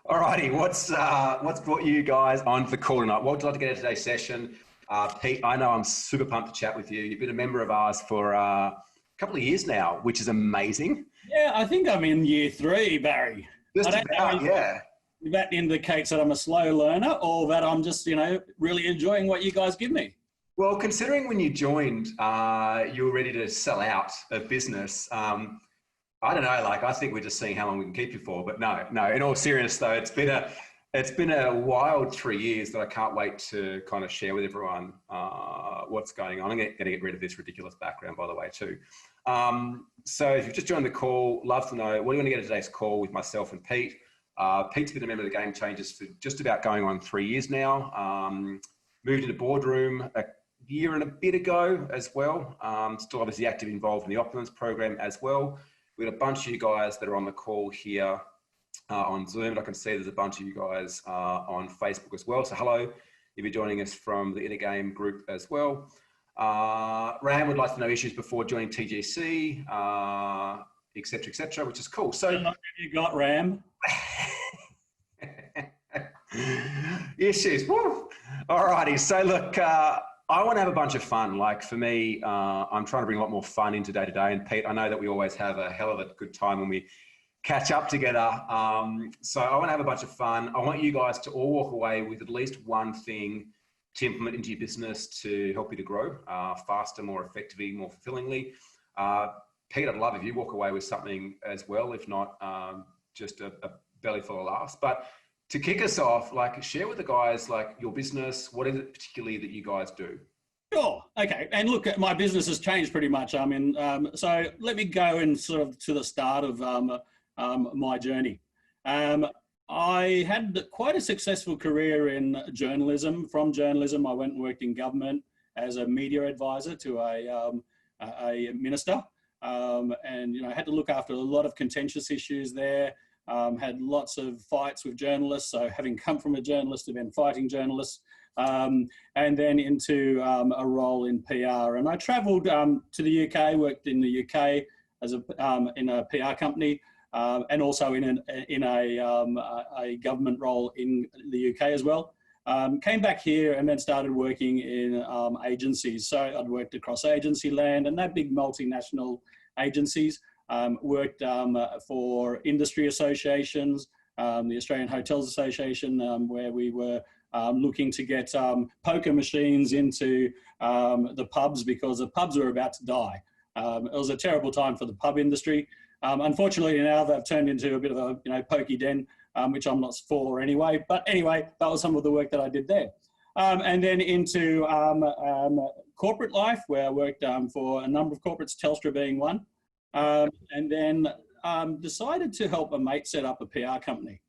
Alrighty, what's brought you guys on for the call tonight? What would you like to get into today's session? Pete, I know I'm super pumped to chat with you. You've been a member of ours for a couple of years now, which is amazing. Yeah, I think I'm in year 3, Barry. Just I don't about, know yeah. if that indicates that I'm a slow learner or that I'm just, really enjoying what you guys give me. Well, considering when you joined, you were ready to sell out of business. I don't know, I think we're just seeing how long we can keep you for, but no, in all seriousness though, it's been a wild 3 years that I can't wait to kind of share with everyone what's going on. I'm going to get rid of this ridiculous background, by the way, too. So if you've just joined the call, love to know, what do you want to get in today's call with myself and Pete? Pete's been a member of the Game Changers for just about going on 3 years now. Moved into boardroom a year and a bit ago as well. Still obviously active involved in the Opulence program as well. We've got a bunch of you guys that are on the call here on Zoom, and I can see there's a bunch of you guys on Facebook as well. So hello, if you're joining us from the Inner Game group as well. Ram would like to know issues before joining TGC, et cetera, which is cool. So How much have you got, Ram? issues, woo! Alrighty, so look, I want to have a bunch of fun. Like for me, I'm trying to bring a lot more fun into day to day. And Pete, I know that we always have a hell of a good time when we catch up together. So I want to have a bunch of fun. I want you guys to all walk away with at least one thing to implement into your business to help you to grow faster, more effectively, more fulfillingly. Pete, I'd love if you walk away with something as well, if not just a belly full of laughs. But to kick us off, share with the guys, your business, what is it particularly that you guys do? Sure. Okay. And look, my business has changed pretty much. I mean, so let me go in sort of to the start of my journey. I had quite a successful career in journalism. From journalism, I went and worked in government as a media advisor to a minister. And, I had to look after a lot of contentious issues there. Had lots of fights with journalists. So having come from a journalist to then fighting journalists, and then into a role in PR. And I travelled to the UK, worked in the UK as in a PR company, and also in a government role in the UK as well. Came back here and then started working in agencies. So I'd worked across agency land and that big multinational agencies. Worked for industry associations, the Australian Hotels Association, where we were looking to get poker machines into the pubs because the pubs were about to die. It was a terrible time for the pub industry. Unfortunately, now they've turned into a bit of a pokey den, which I'm not for anyway. But anyway, that was some of the work that I did there. And then into corporate life, where I worked for a number of corporates, Telstra being one. And then decided to help a mate set up a PR company.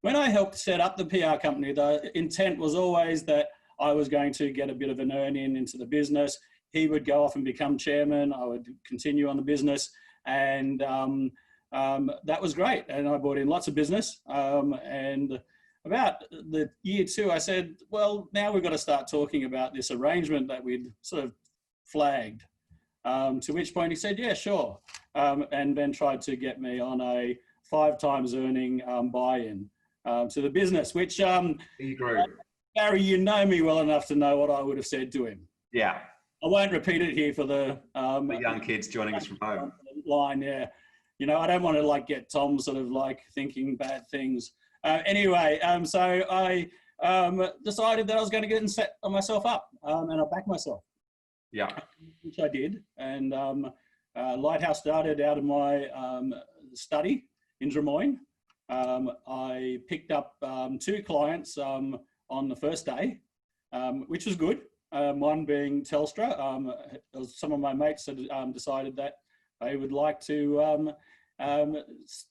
When I helped set up the PR company, the intent was always that I was going to get a bit of an earn-in into the business. He would go off and become chairman. I would continue on the business. And that was great. And I brought in lots of business. And about the year 2, I said, well, now we've got to start talking about this arrangement that we'd sort of flagged. To which point he said, yeah, sure. And then tried to get me on a 5 times earning buy-in to the business, which, Barry, you know me well enough to know what I would have said to him. Yeah. I won't repeat it here for the young kids joining us from home. Line, yeah. I don't want to get Tom sort of thinking bad things. Anyway, so I decided that I was going to get and set myself up and I backed myself. Yeah, which I did, and Lighthouse started out of my study in Drummoyne. I picked up 2 clients on the first day, which was good. One being Telstra. Some of my mates had decided that they would like to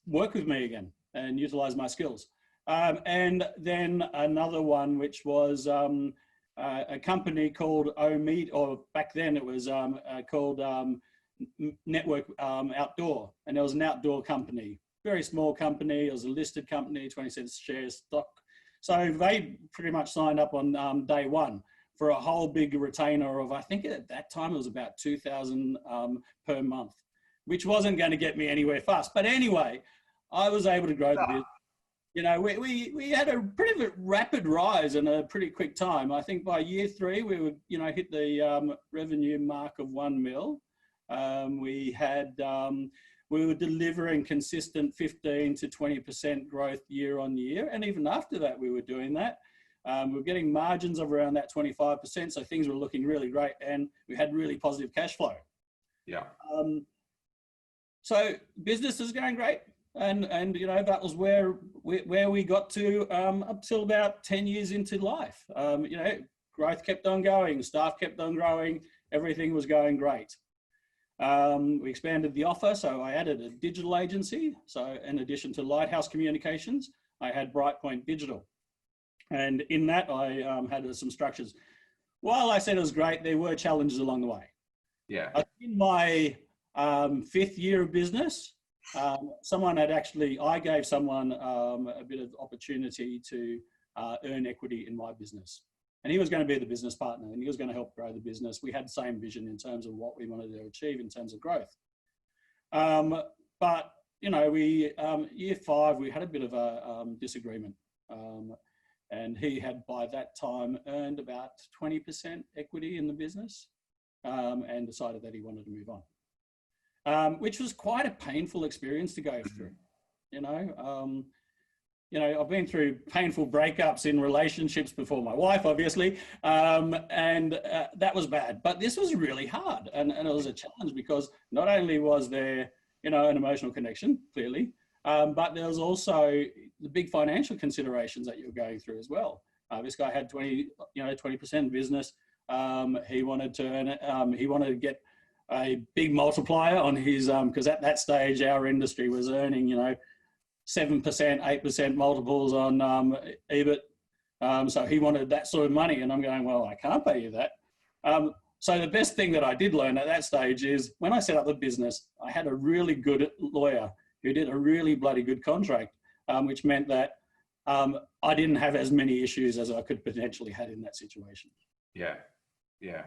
work with me again and utilise my skills. And then another one, which was a company called OMeet, or back then it was called Network Outdoor, and it was an outdoor company, very small company. It was a listed company, 20 cents share stock. So they pretty much signed up on day 1 for a whole big retainer of, I think at that time it was about 2,000 per month, which wasn't going to get me anywhere fast. But anyway, I was able to grow the business. you know, we had a pretty rapid rise in a pretty quick time. I think by year 3, we would, you know, hit the revenue mark of 1 mil. We were delivering consistent 15 to 20% growth year on year. And even after that, we were doing that. We were getting margins of around that 25%. So things were looking really great, and we had really positive cash flow. Yeah. So business is going great. And you know, that was where we got to up till about 10 years into life. You know, growth kept on going, staff kept on growing, everything was going great. We expanded the offer, so I added a digital agency. So in addition to Lighthouse Communications, I had Brightpoint Digital. And in that, I had some structures. While I said it was great, there were challenges along the way. Yeah. In my 5th year of business, I gave someone a bit of opportunity to earn equity in my business. And he was going to be the business partner, and he was going to help grow the business. We had the same vision in terms of what we wanted to achieve in terms of growth. But, you know, year 5, we had a bit of a disagreement. And he had, by that time, earned about 20% equity in the business, and decided that he wanted to move on. Which was quite a painful experience to go through. You know, I've been through painful breakups in relationships before, my wife, obviously, and that was bad. But this was really hard, and it was a challenge because not only was there, you know, an emotional connection, clearly, but there was also the big financial considerations that you're going through as well. This guy had 20% business. He wanted to earn it. He wanted to get a big multiplier on his, because at that stage, our industry was earning, you know, 7%, 8% multiples on EBIT. So he wanted that sort of money. And I'm going, well, I can't pay you that. So the best thing that I did learn at that stage is when I set up the business, I had a really good lawyer who did a really bloody good contract, which meant that I didn't have as many issues as I could potentially had in that situation. Yeah. Yeah.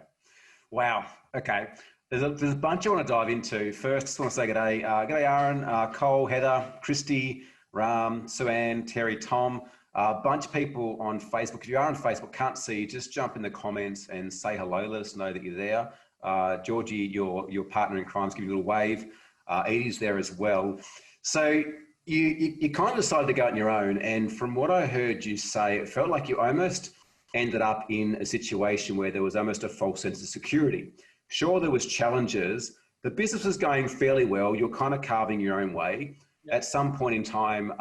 Wow. Okay. There's a bunch I want to dive into. First, I just want to say g'day. G'day, Aaron, Cole, Heather, Christy, Ram, Suanne, Terry, Tom. A bunch of people on Facebook. If you are on Facebook, can't see, just jump in the comments and say hello. Let us know that you're there. Georgie, your partner in crime's giving you a little wave. Edie's there as well. So you kind of decided to go on your own. And from what I heard you say, it felt like you almost ended up in a situation where there was almost a false sense of security. Sure, there was challenges. The business was going fairly well. You're kind of carving your own way. Yep. At some point in time,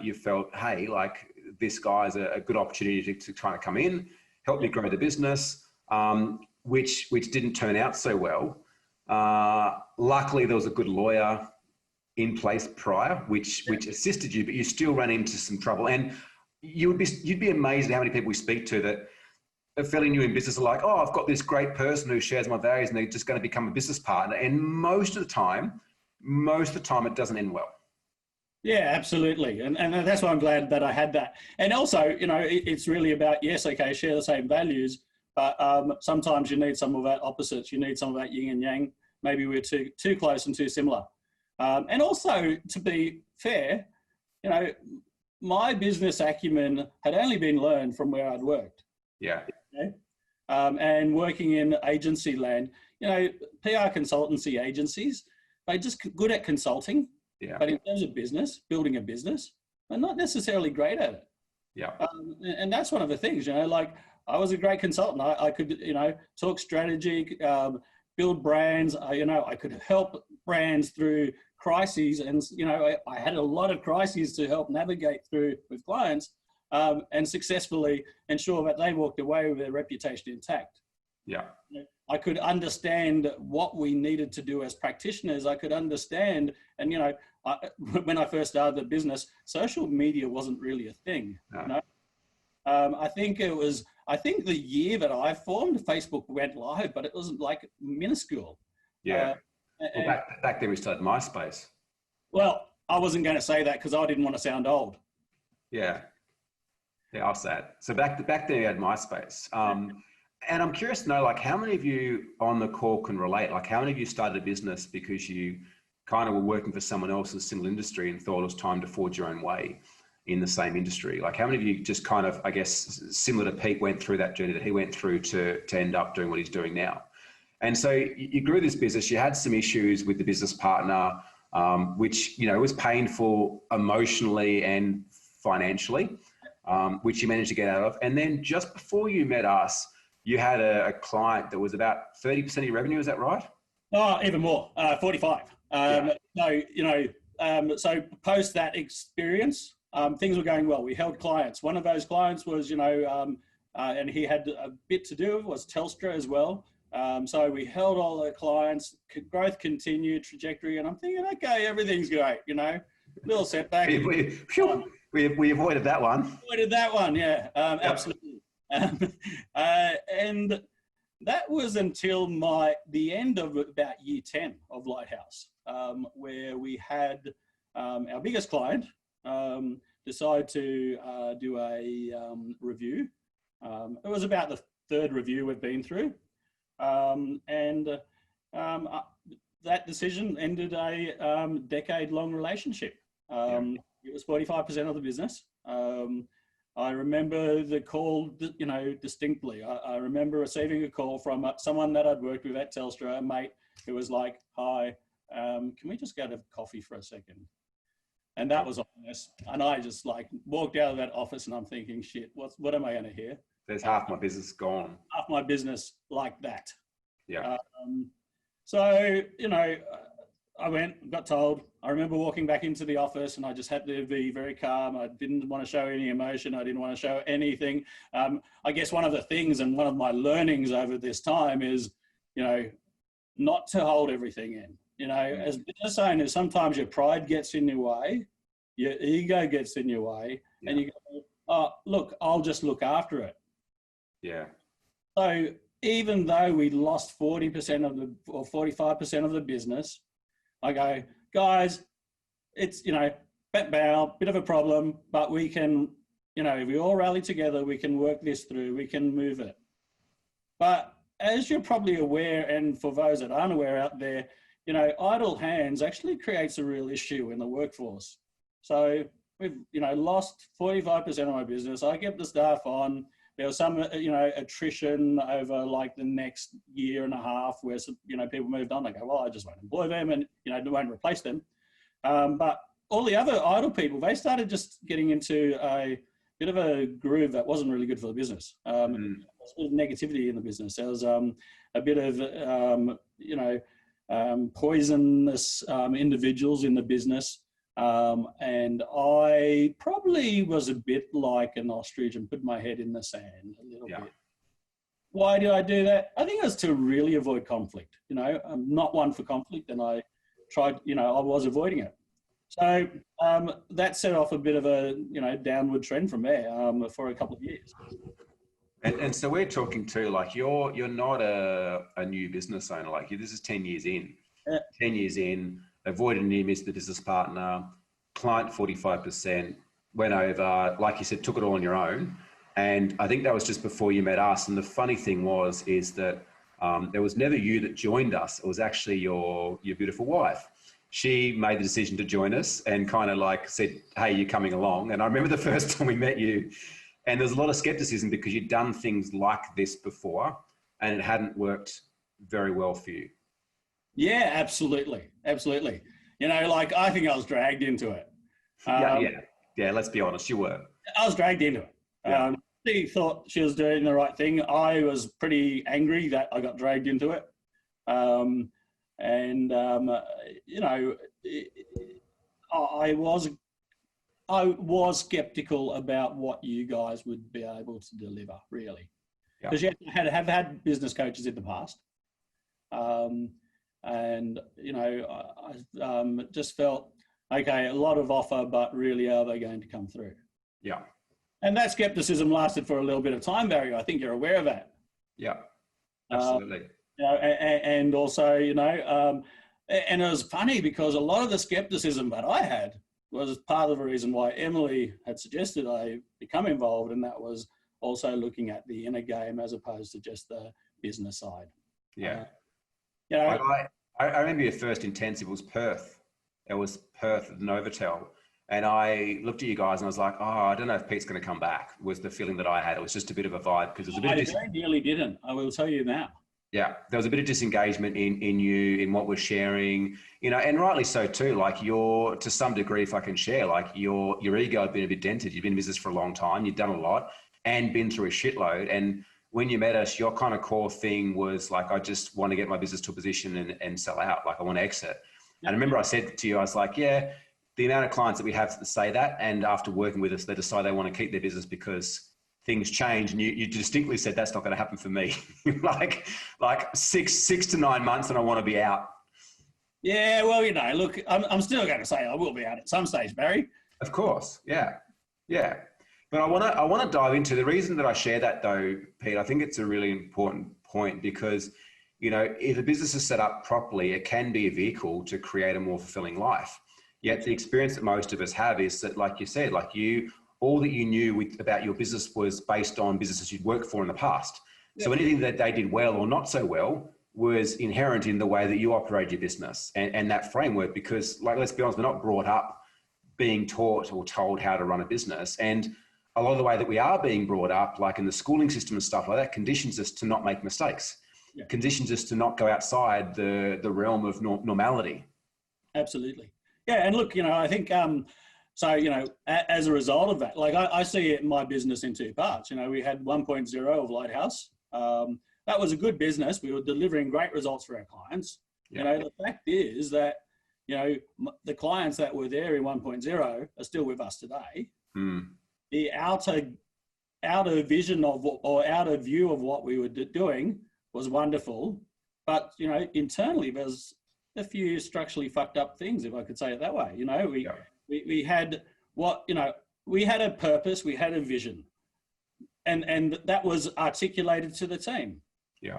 you felt, hey, like this guy's a good opportunity to try to come in, help me grow the business, which didn't turn out so well. Luckily, there was a good lawyer in place prior, which assisted you, but you still ran into some trouble. And you'd be amazed at how many people we speak to that are fairly new in business are like, oh, I've got this great person who shares my values and they're just going to become a business partner. And most of the time, it doesn't end well. Yeah, absolutely. And that's why I'm glad that I had that. And also, you know, it's really about, yes, okay, share the same values, but sometimes you need some of that opposites. You need some of that yin and yang. Maybe we're too close and too similar. And also, to be fair, you know, my business acumen had only been learned from where I'd worked. Yeah. Okay? And working in agency land, you know, PR consultancy agencies, they're just good at consulting. Yeah. But in terms of business, building a business, they're not necessarily great at it. Yeah. And that's one of the things, you know, like I was a great consultant. I could, you know, talk strategy, build brands, you know, I could help brands through crises. And, you know, I had a lot of crises to help navigate through with clients and successfully ensure that they walked away with their reputation intact. Yeah. I could understand what we needed to do as practitioners. I could understand, and, you know, when I first started the business, social media wasn't really a thing. No. You know? I think the year that I formed, Facebook went live, but it was like minuscule. Yeah. Well, back then we started MySpace. Well, I wasn't going to say that because I didn't want to sound old. Yeah. Yeah, I'll say it. So back then you had MySpace. And I'm curious to know, like, how many of you on the call can relate? Like, how many of you started a business because you kind of were working for someone else's similar industry and thought it was time to forge your own way? in the same industry? Like how many of you just kind of, I guess, similar to Pete, went through that journey that he went through to end up doing what he's doing now? And so you grew this business, you had some issues with the business partner, which, you know, was painful emotionally and financially, which you managed to get out of. And then just before you met us, you had a client that was about 30% of your revenue, is that right? Oh, even more, 45. So, you know, so post that experience, things were going well. We held clients. One of those clients was, you know, and he had a bit to do with, was Telstra as well. So we held all the clients, growth continued, trajectory, and I'm thinking, okay, everything's great, you know, little setback. We avoided that one. Avoided that one, yeah, absolutely. And that was until the end of about year 10 of Lighthouse, where we had our biggest client decide to do a review. It was about the third review we've been through. That decision ended a decade-long relationship. It was 45% of the business. I remember the call, you know, distinctly. I remember receiving a call from someone that I'd worked with at Telstra, a mate who was like, "Hi, can we just go to coffee for a second?" And that was honest. And I just like walked out of that office and I'm thinking, shit, what am I going to hear? There's half my business gone. Half my business like that. Yeah. So, you know, I got told. I remember walking back into the office and I just had to be very calm. I didn't want to show any emotion. I didn't want to show anything. I guess one of the things and one of my learnings over this time is, you know, not to hold everything in. You know, as business owners, sometimes your pride gets in your way, your ego gets in your way, and you go, "Oh, look, I'll just look after it." Yeah. So even though we lost 40% or 45% of the business, I go, guys, it's, you know, bit of a problem, but we can, you know, if we all rally together, we can work this through, we can move it. But as you're probably aware, and for those that aren't aware out there, you know, idle hands actually creates a real issue in the workforce. So we've, you know, lost 45% of my business. I kept the staff on. There was some, you know, attrition over like the next year and a half where, you know, people moved on. I go, well, I just won't employ them and, you know, won't replace them. But all the other idle people, they started just getting into a bit of a groove that wasn't really good for the business. There was a bit of negativity in the business. There was a bit of, you know, poisonous individuals in the business. And I probably was a bit like an ostrich and put my head in the sand a little bit. Why did I do that? I think it was to really avoid conflict. You know, I'm not one for conflict, and I tried, you know, I was avoiding it. So that set off a bit of a, you know, downward trend from there for a couple of years. And so we're talking too, like you're not a new business owner. Like this is 10 years in. 10 years in. Avoided near miss the business partner, client 45%, went over, like you said, took it all on your own. And I think that was just before you met us. And the funny thing is that there was never you that joined us. It was actually your beautiful wife. She made the decision to join us and kind of like said, "Hey, you're coming along." And I remember the first time we met you, and there was a lot of skepticism because you'd done things like this before and it hadn't worked very well for you. Yeah, absolutely. Absolutely. You know, like I think I was dragged into it. Yeah. Let's be honest, you were. I was dragged into it. She thought she was doing the right thing. I was pretty angry that I got dragged into it. You know, I was skeptical about what you guys would be able to deliver, really. Because you have had business coaches in the past. And, you know, I just felt, okay, a lot of offer, but really are they going to come through? Yeah. And that skepticism lasted for a little bit of time, Barry. I think you're aware of that. Yeah, absolutely. You know, and also, you know, and it was funny because a lot of the skepticism that I had was part of the reason why Emily had suggested I become involved. And that was also looking at the inner game as opposed to just the business side. Yeah. You know, I remember your first intensive was Perth. It was Perth at Novotel. And I looked at you guys and I was like, oh, I don't know if Pete's going to come back, was the feeling that I had. It was just a bit of a vibe because there's a bit I very nearly didn't. I will tell you now. yeah, there was a bit of disengagement in you, in what we're sharing, you know, and rightly so too. Like to some degree, if I can share, like your ego had been a bit dented. You've been in business for a long time. You've done a lot and been through a shitload. And when you met us, your kind of core thing was like, I just want to get my business to a position and sell out. Like I want to exit. And I remember I said to you, I was like, yeah, the amount of clients that we have that say that, and after working with us, they decide they want to keep their business because things change. And you distinctly said, that's not going to happen for me. like 6 to 9 months and I want to be out. Yeah, well, you know, look, I'm still going to say I will be out at some stage, Barry. Of course. Yeah. Yeah. But I want to dive into the reason that I share that though, Pete. I think it's a really important point because, you know, if a business is set up properly, it can be a vehicle to create a more fulfilling life. Yet the experience that most of us have is that, like you said, all that you knew about your business was based on businesses you'd worked for in the past. So anything that they did well or not so well was inherent in the way that you operate your business and that framework, because like, let's be honest, we're not brought up being taught or told how to run a business. And a lot of the way that we are being brought up, like in the schooling system and stuff like that, conditions us to not make mistakes, conditions us to not go outside the realm of normality. Absolutely. Yeah. And look, you know, I think, so, you know, as a result of that, like I see it in my business in two parts. You know, we had 1.0 of Lighthouse. That was a good business. We were delivering great results for our clients. You know, the fact is that, you know, the clients that were there in 1.0 are still with us today. The outer vision of or outer view of what we were doing was wonderful. But, you know, internally, there's a few structurally fucked up things, if I could say it that way. You know, we had we had a purpose, we had a vision, and that was articulated to the team. Yeah.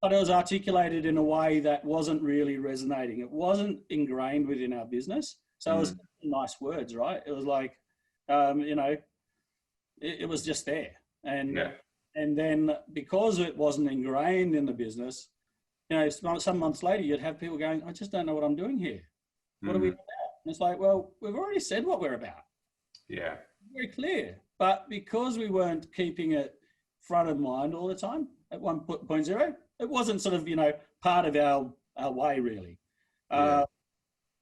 But it was articulated in a way that wasn't really resonating. It wasn't ingrained within our business. So it was nice words, right? It was like, you know, it was just there. And then because it wasn't ingrained in the business, you know, some months later, you'd have people going, I just don't know what I'm doing here. What are we about? And it's like, well, we've already said what we're about. Yeah. Very clear. But because we weren't keeping it front of mind all the time at 1.0, it wasn't sort of, you know, part of our way really.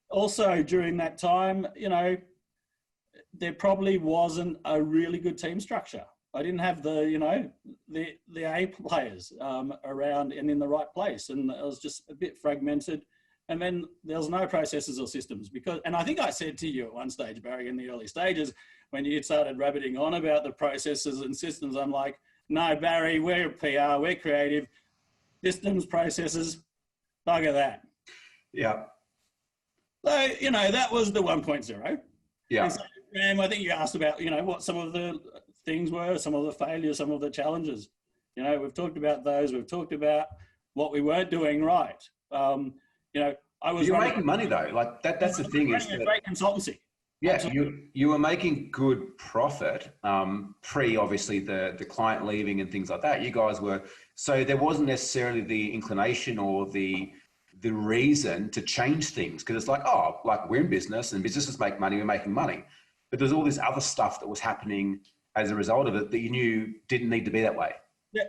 Also during that time, you know, there probably wasn't a really good team structure. I didn't have the, you know, the A players around and in the right place. And it was just a bit fragmented. And then there was no processes or systems and I think I said to you at one stage, Barry, in the early stages, when you started rabbiting on about the processes and systems, I'm like, no, Barry, we're PR, we're creative, systems, processes, bugger that. Yeah. So, you know, that was the 1.0. Yeah. And so, I think you asked about, you know, what some of the things were, some of the failures, some of the challenges. You know, we've talked about those. We've talked about what we weren't doing right. You know, You're making money though. Like that's the thing is a great consultancy. Yeah, you were making good profit pre obviously the client leaving and things like that. You guys were, so there wasn't necessarily the inclination or the reason to change things, because it's like, oh, like we're in business and businesses make money, we're making money. But there's all this other stuff that was happening as a result of it that you knew didn't need to be that way. Yeah.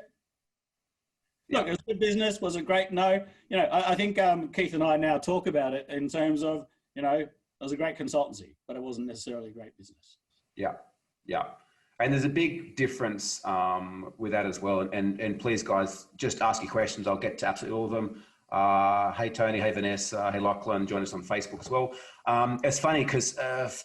Look, it was good business, was it great? No. You know, I think Keith and I now talk about it in terms of, you know, it was a great consultancy, but it wasn't necessarily a great business. Yeah, yeah. And there's a big difference with that as well. And please, guys, just ask your questions. I'll get to absolutely all of them. Hey, Tony. Hey, Vanessa. Hey, Lachlan. Join us on Facebook as well. It's funny because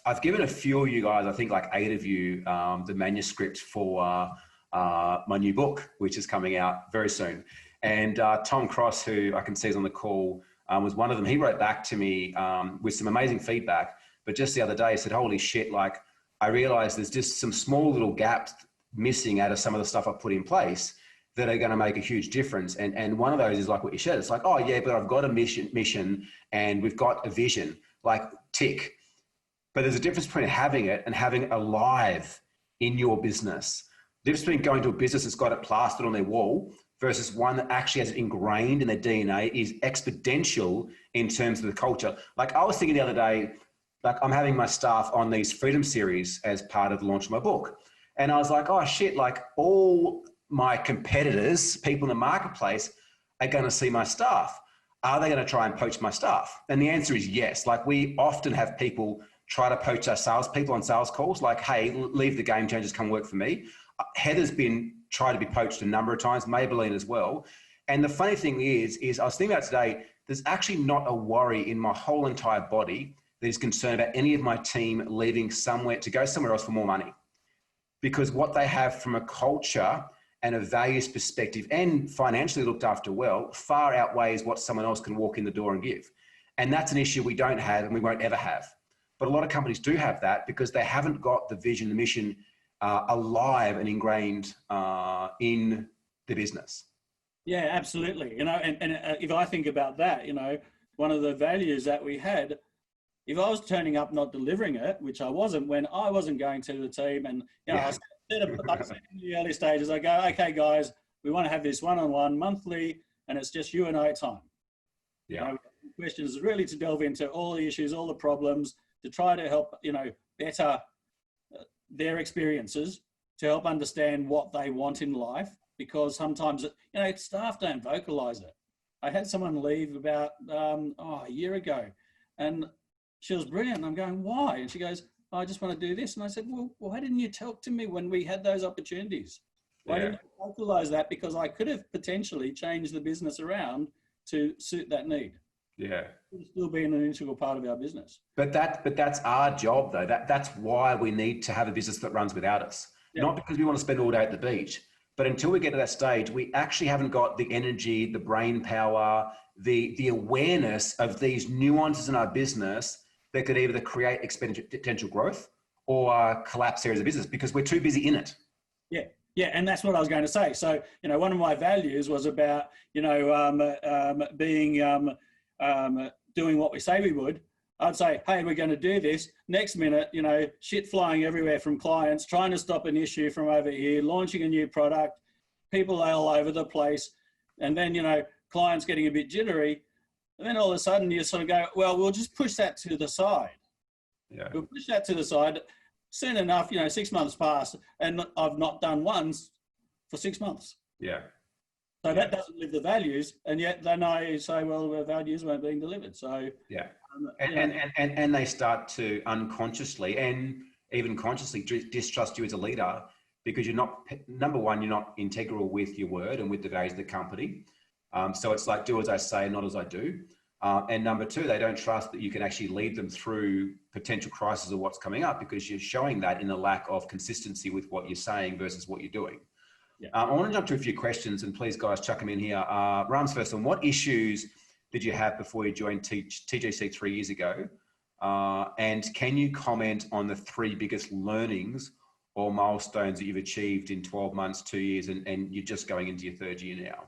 I've given a few of you guys, I think like 8 of you, the manuscript for my new book, which is coming out very soon. And Tom Cross, who I can see is on the call, was one of them. He wrote back to me with some amazing feedback. But just the other day, he said, holy shit, like I realized there's just some small little gaps missing out of some of the stuff I put in place that are going to make a huge difference. And one of those is like what you said. It's like, oh yeah, but I've got a mission and we've got a vision, like tick. But there's a difference between having it and having it alive in your business. The difference between going to a business that's got it plastered on their wall versus one that actually has it ingrained in their DNA is exponential in terms of the culture. Like I was thinking the other day, like I'm having my staff on these Freedom Series as part of the launch of my book. And I was like, oh shit, like all my competitors, people in the marketplace are going to see my staff. Are they going to try and poach my staff? And the answer is yes. Like we often have people try to poach our salespeople on sales calls, like, hey, leave the game changers, come work for me. Heather's been tried to be poached a number of times, Maybelline as well. And the funny thing is I was thinking about today, there's actually not a worry in my whole entire body that is concerned about any of my team leaving somewhere to go somewhere else for more money. Because what they have from a culture and a values perspective and financially looked after well, far outweighs what someone else can walk in the door and give. And that's an issue we don't have and we won't ever have. But a lot of companies do have that because they haven't got the vision, the mission alive and ingrained in the business. Yeah, absolutely. You know, and if I think about that, you know, one of the values that we had, if I was turning up not delivering it, which I wasn't when I wasn't going to the team, and you know, I said in the early stages, I go, okay, guys, we want to have this one-on-one monthly, and it's just you and I time. Yeah. You know, questions really to delve into all the issues, all the problems, to try to help, you know, better their experiences, to help understand what they want in life, because sometimes, you know, staff don't vocalize it. I had someone leave about a year ago, and she was brilliant. And I'm going, why? And she goes, oh, I just want to do this. And I said, well, why didn't you talk to me when we had those opportunities? Why didn't you vocalize that? Because I could have potentially changed the business around to suit that need. Yeah. It's still being an integral part of our business. But that's our job though. That's why we need to have a business that runs without us. Yeah. Not because we want to spend all day at the beach, but until we get to that stage, we actually haven't got the energy, the brain power, the awareness of these nuances in our business that could either create exponential growth or collapse areas of business because we're too busy in it. Yeah. Yeah, and that's what I was going to say. So, you know, one of my values was about, you know, doing what we say we would. I'd say, hey, we're going to do this. Next minute, you know, shit flying everywhere from clients, trying to stop an issue from over here, launching a new product, people all over the place. And then, you know, clients getting a bit jittery. And then all of a sudden you sort of go, well, we'll just push that to the side. Yeah. We'll push that to the side. Soon enough, you know, 6 months pass and I've not done once for 6 months. Yeah. So that doesn't live the values, and yet then I say, well, the values weren't being delivered. So yeah, and they start to unconsciously and even consciously distrust you as a leader because you're not, number one, you're not integral with your word and with the values of the company. So it's like do as I say, not as I do. And number two, they don't trust that you can actually lead them through potential crisis of what's coming up because you're showing that in a lack of consistency with what you're saying versus what you're doing. Yeah. I want to jump to a few questions and please guys chuck them in here. Rams, first one, what issues did you have before you joined TGC 3 years ago? And can you comment on the 3 biggest learnings or milestones that you've achieved in 12 months, 2 years, and you're just going into your 3rd year now?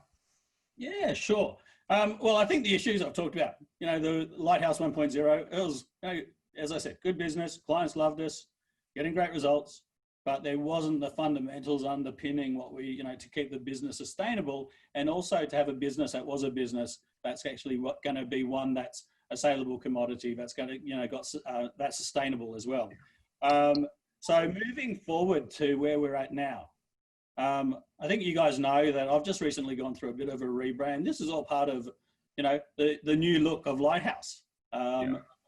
Yeah, sure. Well, I think the issues I've talked about, you know, the Lighthouse 1.0, it was, you know, as I said, good business, clients loved us, getting great results, but there wasn't the fundamentals underpinning what we, you know, to keep the business sustainable and also to have a business that was a business that's actually going to be one that's a saleable commodity, that's going to, you know, that's sustainable as well. So moving forward to where we're at now, I think you guys know that I've just recently gone through a bit of a rebrand. This is all part of, you know, the new look of Lighthouse.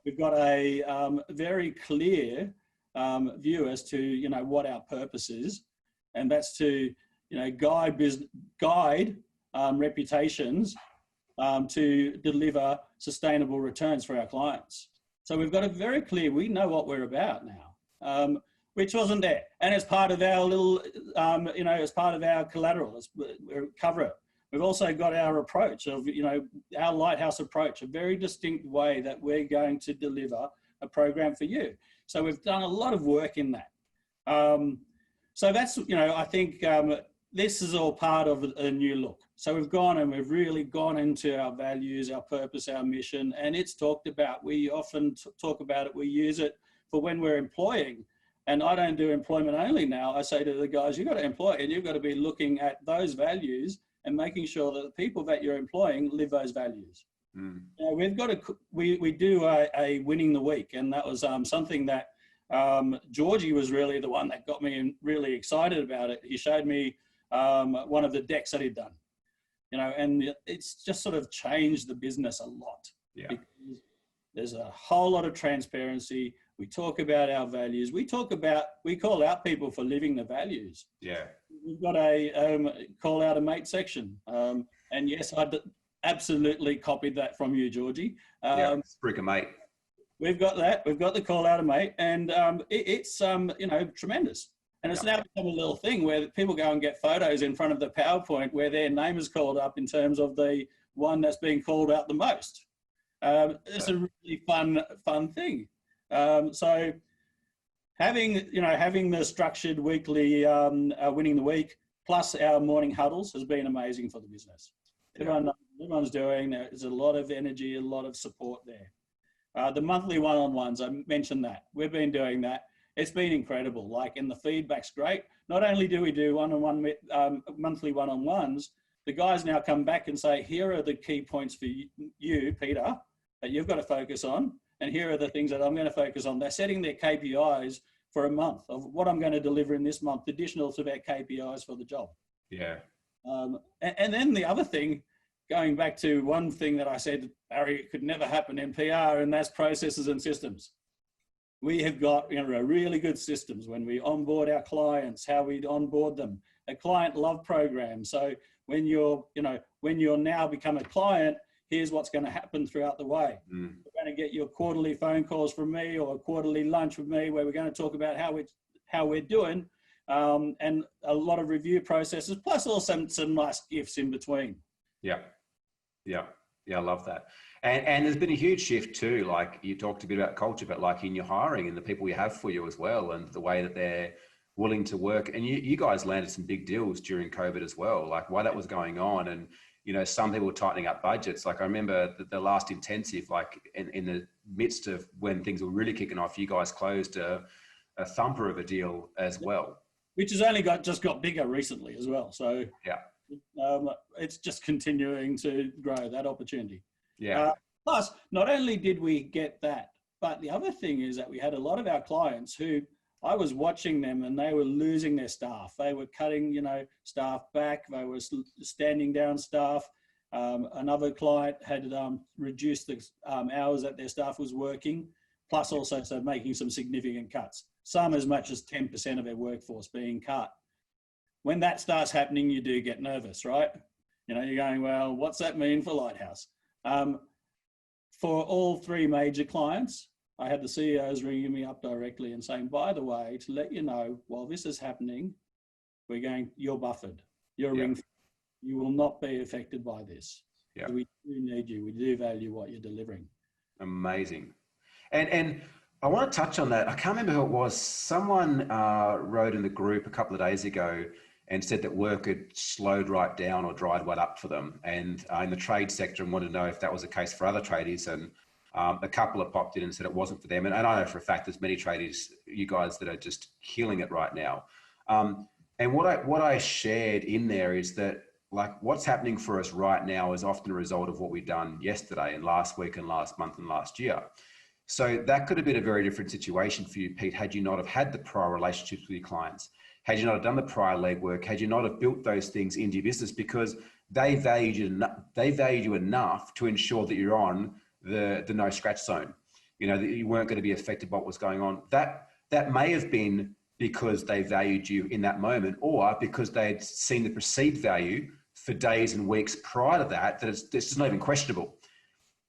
We've got a very clear view as to, you know, what our purpose is, and that's to, you know, guide reputations to deliver sustainable returns for our clients. So we've got a very clear, we know what we're about now. Which wasn't there. And as part of our little, you know, as part of our collateral, we cover it. We've also got our approach of, you know, our Lighthouse approach, a very distinct way that we're going to deliver a program for you. So we've done a lot of work in that. So that's, you know, I think this is all part of a new look. So we've gone and we've really gone into our values, our purpose, our mission, and it's talked about. We often talk about it. We use it for when we're employing. And I don't do employment only now. I say to the guys, you've got to employ and you've got to be looking at those values and making sure that the people that you're employing live those values. We've got we do a winning the week, and that was something that Georgie was really the one that got me really excited about it. He showed me one of the decks that he'd done, and it's just sort of changed the business a lot. Yeah. Because there's a whole lot of transparency. We talk about our values. We call out people for living the values. Yeah. We've got a call out a mate section. And yes, absolutely copied that from you, Georgie. Brick a mate. We've got that. We've got the call out a mate, and it's tremendous. And it's now become a little thing where people go and get photos in front of the PowerPoint where their name is called up in terms of the one that's being called out the most. It's a really fun thing. So having the structured weekly winning the week plus our morning huddles has been amazing for the business. Everyone's doing. There's a lot of energy, a lot of support there. The monthly one-on-ones, I mentioned that. We've been doing that. It's been incredible. And the feedback's great. Not only do we do monthly one-on-ones, the guys now come back and say, here are the key points for you, Peter, that you've got to focus on. And here are the things that I'm going to focus on. They're setting their KPIs for a month of what I'm going to deliver in this month, additional to their KPIs for the job. Yeah. And then the other thing, going back to one thing that I said, Barry, could never happen in PR, and that's processes and systems. We have got really good systems when we onboard our clients, how we onboard them, a client love program. So when you're now become a client, here's what's going to happen throughout the way. We're going to get your quarterly phone calls from me or a quarterly lunch with me where we're going to talk about how we're doing, and a lot of review processes, plus also some nice gifts in between. Yeah, I love that. And there's been a huge shift too. Like you talked a bit about culture, but like in your hiring and the people you have for you as well, and the way that they're willing to work. And you guys landed some big deals during COVID as well, like while that was going on. And some people were tightening up budgets. Like I remember the last intensive, like in the midst of when things were really kicking off, you guys closed a thumper of a deal as well. Which has only just got bigger recently as well. So yeah, it's just continuing to grow that opportunity. Yeah. Plus, not only did we get that, but the other thing is that we had a lot of our clients who I was watching them and they were losing their staff. They were cutting, staff back. They were standing down staff. Another client had reduced the hours that their staff was working, plus also making some significant cuts. Some as much as 10% of their workforce being cut. When that starts happening, you do get nervous, right? You're going, well, what's that mean for Lighthouse? For all three major clients, I had the CEOs ringing me up directly and saying, by the way, to let you know, while this is happening, you're buffered. You're ring. You will not be affected by this. Yeah. We do need you. We do value what you're delivering. Amazing. And I want to touch on that. I can't remember who it was. Someone wrote in the group a couple of days ago and said that work had slowed right down or dried right up for them. And in the trade sector, and wanted to know if that was the case for other tradies. And a couple have popped in and said it wasn't for them. And I know for a fact there's many tradies, you guys, that are just killing it right now. And what I shared in there is that like what's happening for us right now is often a result of what we've done yesterday and last week and last month and last year. So that could have been a very different situation for you, Pete, had you not have had the prior relationships with your clients, had you not have done the prior legwork, had you not have built those things into your business, because they valued you enough to ensure that you're on the no scratch zone, that you weren't going to be affected by what was going on. That may have been because they valued you in that moment, or because they'd seen the perceived value for days and weeks prior to that it's just not even questionable.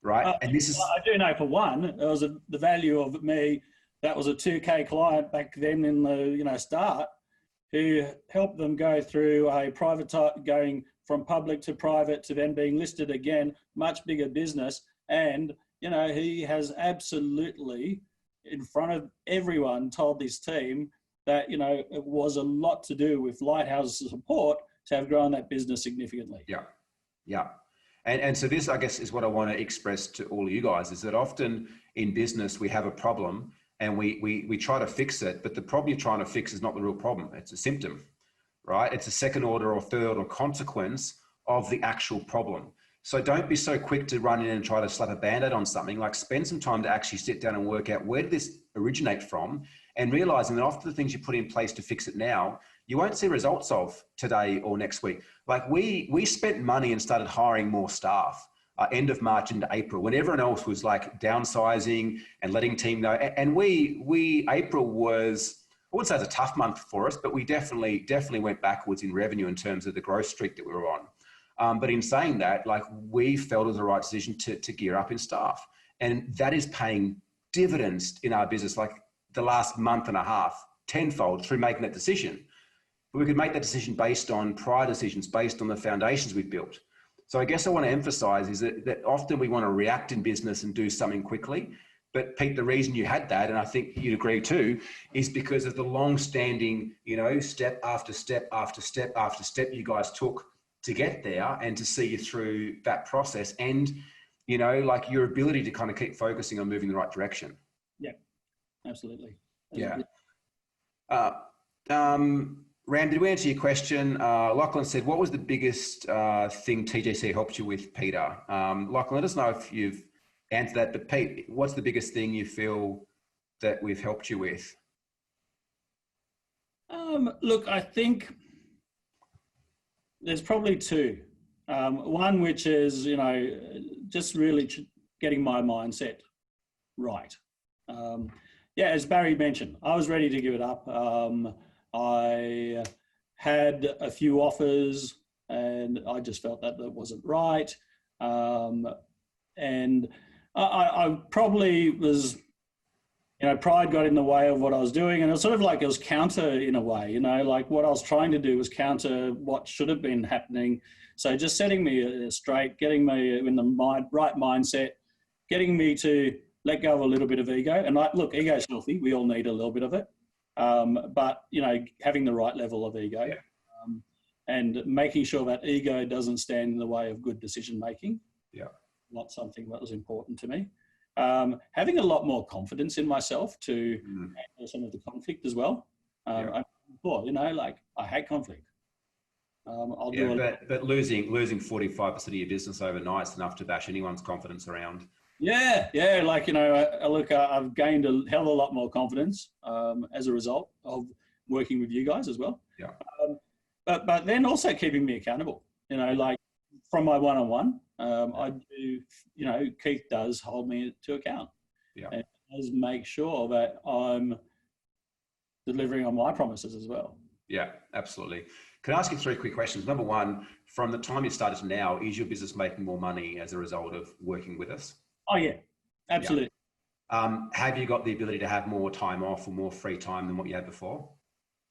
Right. And this is, I do know for one, it was the value of me. That was a 2K client back then in the, start, who helped them go through a private going from public to private to then being listed again, much bigger business. And, he has absolutely in front of everyone told this team that, it was a lot to do with Lighthouse's support to have grown that business significantly. Yeah. Yeah. And so this, I guess, is what I want to express to all of you guys, is that often in business, we have a problem and we try to fix it, but the problem you're trying to fix is not the real problem. It's a symptom, right? It's a second order or third order consequence of the actual problem. So don't be so quick to run in and try to slap a band-aid on something. Like, spend some time to actually sit down and work out where did this originate from, and realizing that often the things you put in place to fix it now, you won't see results of today or next week. Like, we spent money and started hiring more staff end of March into April, when everyone else was like downsizing and letting team know. And April was, I wouldn't say it's a tough month for us, but we definitely went backwards in revenue in terms of the growth streak that we were on. But in saying that, like, we felt it was the right decision to gear up in staff, and that is paying dividends in our business, like the last month and a half, tenfold through making that decision. But we could make that decision based on prior decisions, based on the foundations we've built. So I guess I want to emphasize is that often we want to react in business and do something quickly. But Pete, the reason you had that, and I think you'd agree too, is because of the long-standing, step after step after step after step you guys took to get there and to see you through that process, and, like your ability to kind of keep focusing on moving in the right direction. Yeah, absolutely. Yeah. Ram, did we answer your question? Lachlan said, what was the biggest thing TGC helped you with, Peter? Lachlan, let us know if you've answered that. But Pete, what's the biggest thing you feel that we've helped you with? Look, I think there's probably two. One, which is, just really getting my mindset right. As Barry mentioned, I was ready to give it up. I had a few offers and I just felt that wasn't right. And I probably was, pride got in the way of what I was doing, and it was sort of like it was counter in a way, like what I was trying to do was counter what should have been happening. So just setting me straight, getting me in the right mindset, getting me to let go of a little bit of ego. And look, ego's healthy. We all need a little bit of it. But, having the right level of ego, and making sure that ego doesn't stand in the way of good decision-making. Yeah. Not something that was important to me. Having a lot more confidence in myself to handle some of the conflict as well. I hate conflict. But losing 45% of your business overnight is enough to bash anyone's confidence around. Look, I've gained a hell of a lot more confidence as a result of working with you guys as well. Yeah. But then also keeping me accountable, like from my one-on-one, I do, Keith does hold me to account. Yeah. And does make sure that I'm delivering on my promises as well. Yeah, absolutely. Can I ask you 3 quick questions? Number one, from the time you started to now, is your business making more money as a result of working with us? Oh yeah, absolutely. Yeah. Have you got the ability to have more time off or more free time than what you had before?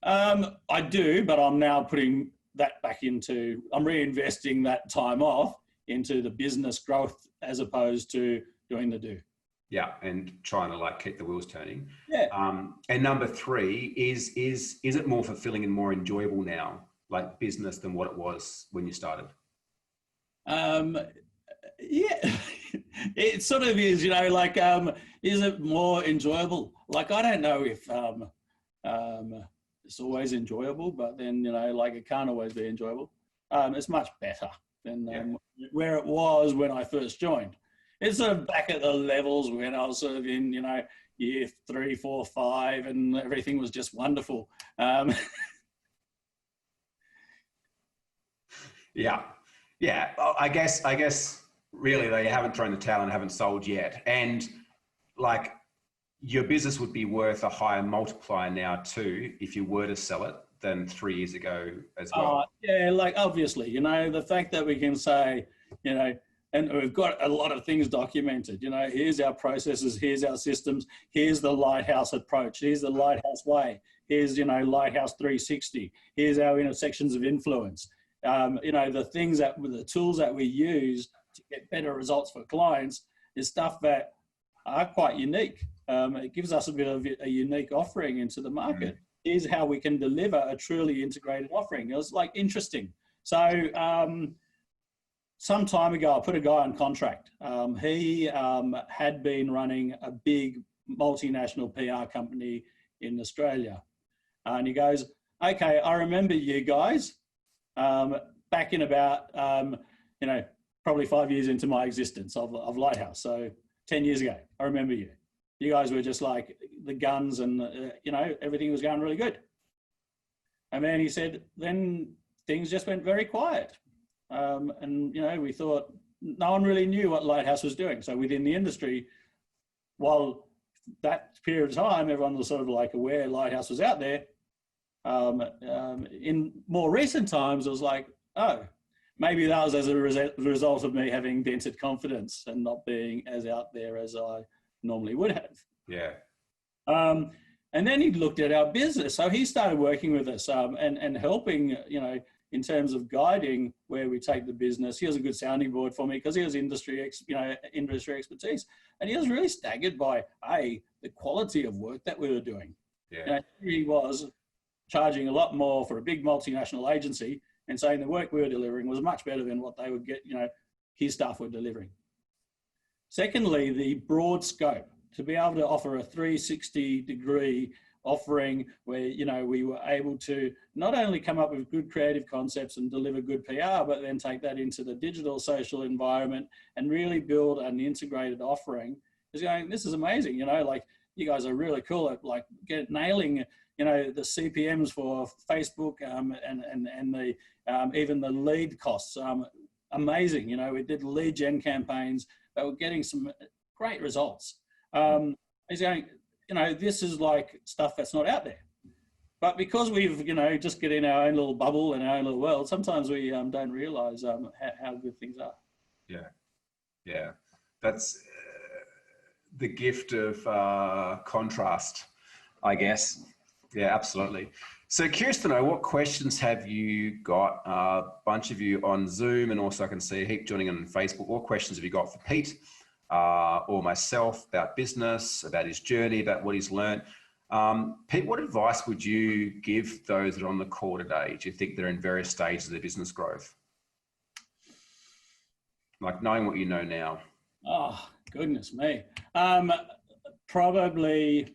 I do, but I'm now putting that back into, I'm reinvesting that time off into the business growth as opposed to doing the do. Yeah, and trying to keep the wheels turning. Yeah. And number 3, is it more fulfilling and more enjoyable now, like business, than what it was when you started? Yeah, it sort of is, is it more enjoyable? Like, I don't know if it's always enjoyable, but then, it can't always be enjoyable. It's much better than where it was when I first joined. It's sort of back at the levels when I was sort of in, year 3, 4, 5, and everything was just wonderful. Yeah. I guess really though, you haven't thrown the towel and haven't sold yet. And your business would be worth a higher multiplier now too, if you were to sell it, than 3 years ago as well. Obviously, the fact that we can say, and we've got a lot of things documented, here's our processes, here's our systems, here's the lighthouse approach, here's the lighthouse way, here's, lighthouse 360, here's our intersections of influence. The things the tools that we use to get better results for clients is stuff that are quite unique. It gives us a bit of a unique offering into the market. Here's how we can deliver a truly integrated offering. It was interesting. So some time ago, I put a guy on contract. He had been running a big multinational PR company in Australia. And he goes, okay, I remember you guys back in about, probably 5 years into my existence of Lighthouse. So 10 years ago, I remember you. You guys were just like the guns and, everything was going really good. And then he said, then things just went very quiet. We thought no one really knew what Lighthouse was doing. So within the industry, while that period of time, everyone was sort of like aware Lighthouse was out there. In more recent times, it was like, oh, maybe that was as a result of me having dented confidence and not being as out there as I normally would have. Yeah. And then he looked at our business. So he started working with us and helping, in terms of guiding where we take the business. He was a good sounding board for me because he was industry expertise. And he was really staggered by, the quality of work that we were doing. Yeah. He was charging a lot more for a big multinational agency and saying the work we were delivering was much better than what they would get, his staff were delivering. Secondly, the broad scope, to be able to offer a 360-degree offering where, we were able to not only come up with good creative concepts and deliver good PR, but then take that into the digital social environment and really build an integrated offering. Is going, this is amazing, you guys are really cool at nailing, the CPMs for Facebook and the even the lead costs. Amazing, we did lead gen campaigns, but we're getting some great results. He's going, this is like stuff that's not out there. But because we've, just get in our own little bubble and our own little world, sometimes we don't realize how good things are. Yeah. Yeah. That's the gift of contrast, I guess. Yeah, absolutely. So curious to know, what questions have you got? A bunch of you on Zoom, and also I can see a heap joining on Facebook. What questions have you got for Pete or myself about business, about his journey, about what he's learned? Pete, what advice would you give those that are on the call today? Do you think they're in various stages of their business growth? Like knowing what you know now. Oh, goodness me. Probably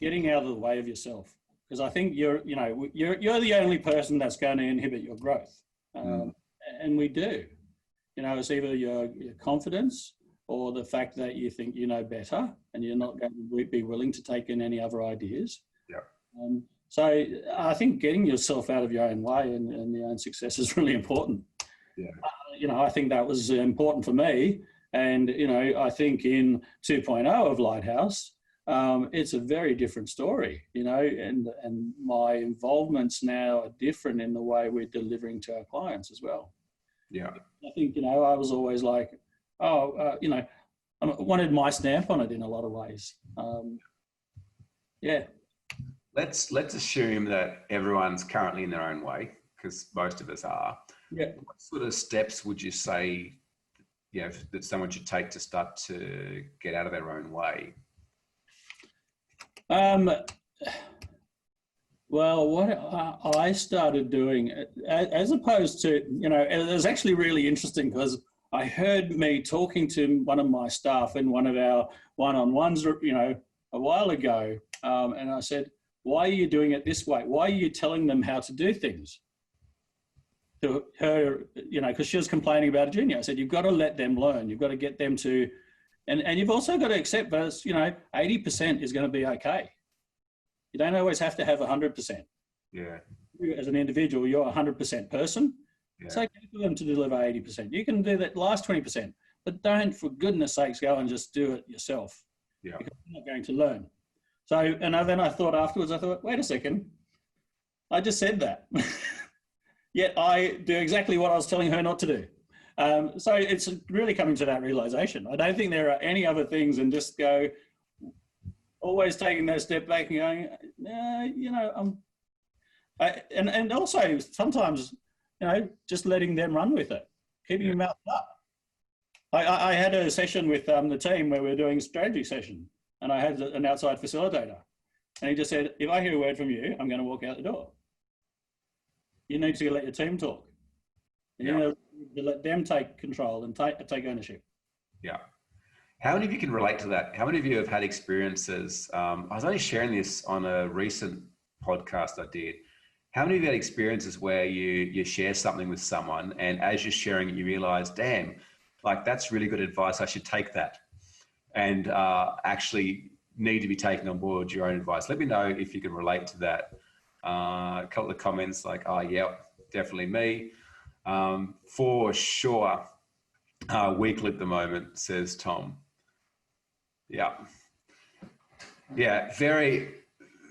getting out of the way of yourself, because I think you're the only person that's going to inhibit your growth, and we do. It's either your confidence or the fact that you think you know better and you're not going to be willing to take in any other ideas. Yeah. So I think getting yourself out of your own way and your own success is really important. Yeah. I think that was important for me, and I think in 2.0 of Lighthouse, it's a very different story, and my involvements now are different in the way we're delivering to our clients as well. Yeah. I think, I was always like, I wanted my stamp on it in a lot of ways. Yeah. Let's assume that everyone's currently in their own way, because most of us are. Yeah. What sort of steps would you say, that someone should take to start to get out of their own way? Well, what I started doing, as opposed to, it was actually really interesting because I heard me talking to one of my staff in one of our one-on-ones, a while ago. And I said, why are you doing it this way? Why are you telling them how to do things? To her, because she was complaining about a junior. I said, you've got to let them learn. You've got to get them to, and you've also got to accept that, 80% is going to be okay. You don't always have to have 100%. Yeah. You, as an individual, you're a 100% person. Yeah. It's okay for them to deliver 80%. You can do that last 20%, but don't, for goodness sakes, go and just do it yourself. Yeah. Because you're not going to learn. So, and then I thought afterwards, wait a second, I just said that. Yet I do exactly what I was telling her not to do. So it's really coming to that realization. I don't think there are any other things, and just go, always taking that step back and going, and also sometimes, just letting them run with it, keeping your mouth up. I had a session with the team where we were doing a strategy session, and I had an outside facilitator, and he just said, if I hear a word from you, I'm going to walk out the door. You need to let your team talk. You know, to let them take control and take ownership. Yeah. How many of you can relate to that? How many of you have had experiences? I was only sharing this on a recent podcast I did. how many of you had experiences where you share something with someone and as you're sharing it, you realize, damn, like that's really good advice. I should take that and actually need to be taking on board your own advice. Let me know if you can relate to that. A couple of comments like, oh, yeah, definitely me. For sure. Weekly at the moment, says Tom. Yeah. Yeah, very,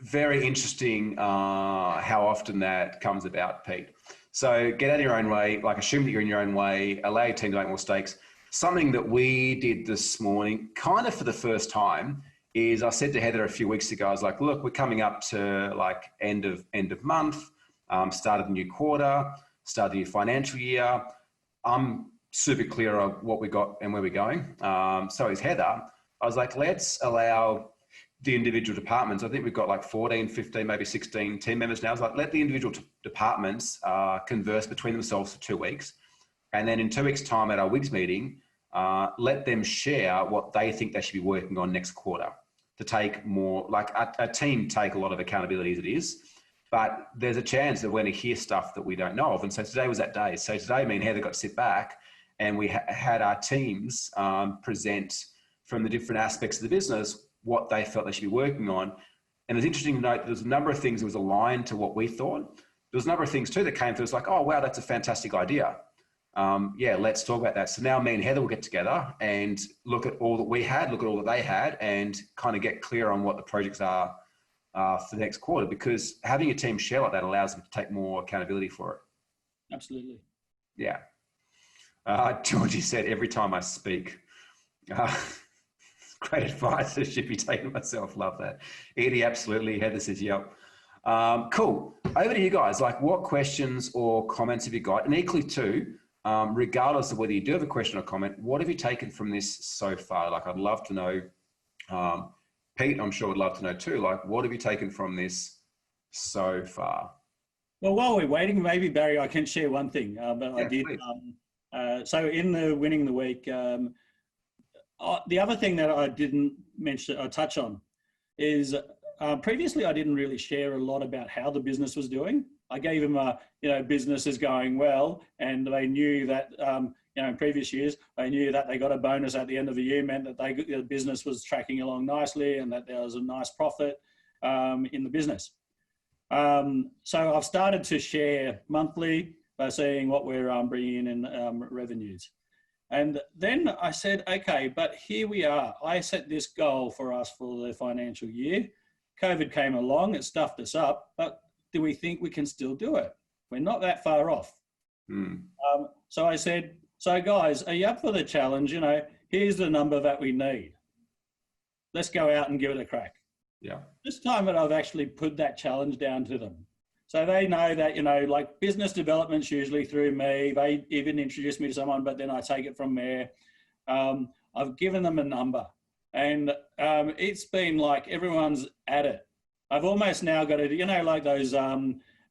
very interesting how often that comes about, Pete. So get out of your own way, like assume that you're in your own way, allow your team to make more mistakes. Something that we did this morning, kind of for the first time, is I said to Heather a few weeks ago, I was like, look, we're coming up to like end of month, start of the new quarter, start of the new financial year. I'm super clear of what we got and where we're going. So is Heather. I was like, let's allow the individual departments. I think we've got like 14, 15, maybe 16 team members now. I was like, let the individual departments converse between themselves for 2 weeks. And then in 2 weeks' time at our WIGS meeting, let them share what they think they should be working on next quarter to take more, like a team take a lot of accountability as it is, but there's a chance that we're going to hear stuff that we don't know of. And so today was that day. So today me and Heather got to sit back and we had our teams present from the different aspects of the business what they felt they should be working on. And it's interesting to note there's a number of things that was aligned to what we thought. There was a number of things too that came through. It's like, oh, wow, that's a fantastic idea. Yeah, let's talk about that. So now me and Heather will get together and look at all that we had, look at all that they had, and kind of get clear on what the projects are for the next quarter, because having a team share like that allows them to take more accountability for it. Absolutely. Yeah. Georgie said, every time I speak, great advice. I should be taking myself. Love that. Edie, absolutely. Heather says, yep. Cool. Over to you guys. Like, what questions or comments have you got? And equally too, regardless of whether you do have a question or comment, what have you taken from this so far? Like, I'd love to know. Pete, I'm sure would love to know too. Like, what have you taken from this so far? Well, while we're waiting, maybe Barry, I can share one thing. But yeah, I did. So in the winning the week, the other thing that I didn't mention or touch on is previously I didn't really share a lot about how the business was doing. I gave them business is going well, and they knew that in previous years they knew that they got a bonus at the end of the year meant that the business was tracking along nicely and that there was a nice profit in the business. So I've started to share monthly by seeing what we're bringing in revenues. And then I said, okay, but here we are. I set this goal for us for the financial year. COVID came along, it stuffed us up, but do we think we can still do it? We're not that far off. So I said, so guys, are you up for the challenge? Here's the number that we need. Let's go out and give it a crack. Yeah. This time that I've actually put that challenge down to them. So they know that, like business development's usually through me. They even introduce me to someone, but then I take it from there. I've given them a number and it's been like everyone's at it. I've almost now got to, like those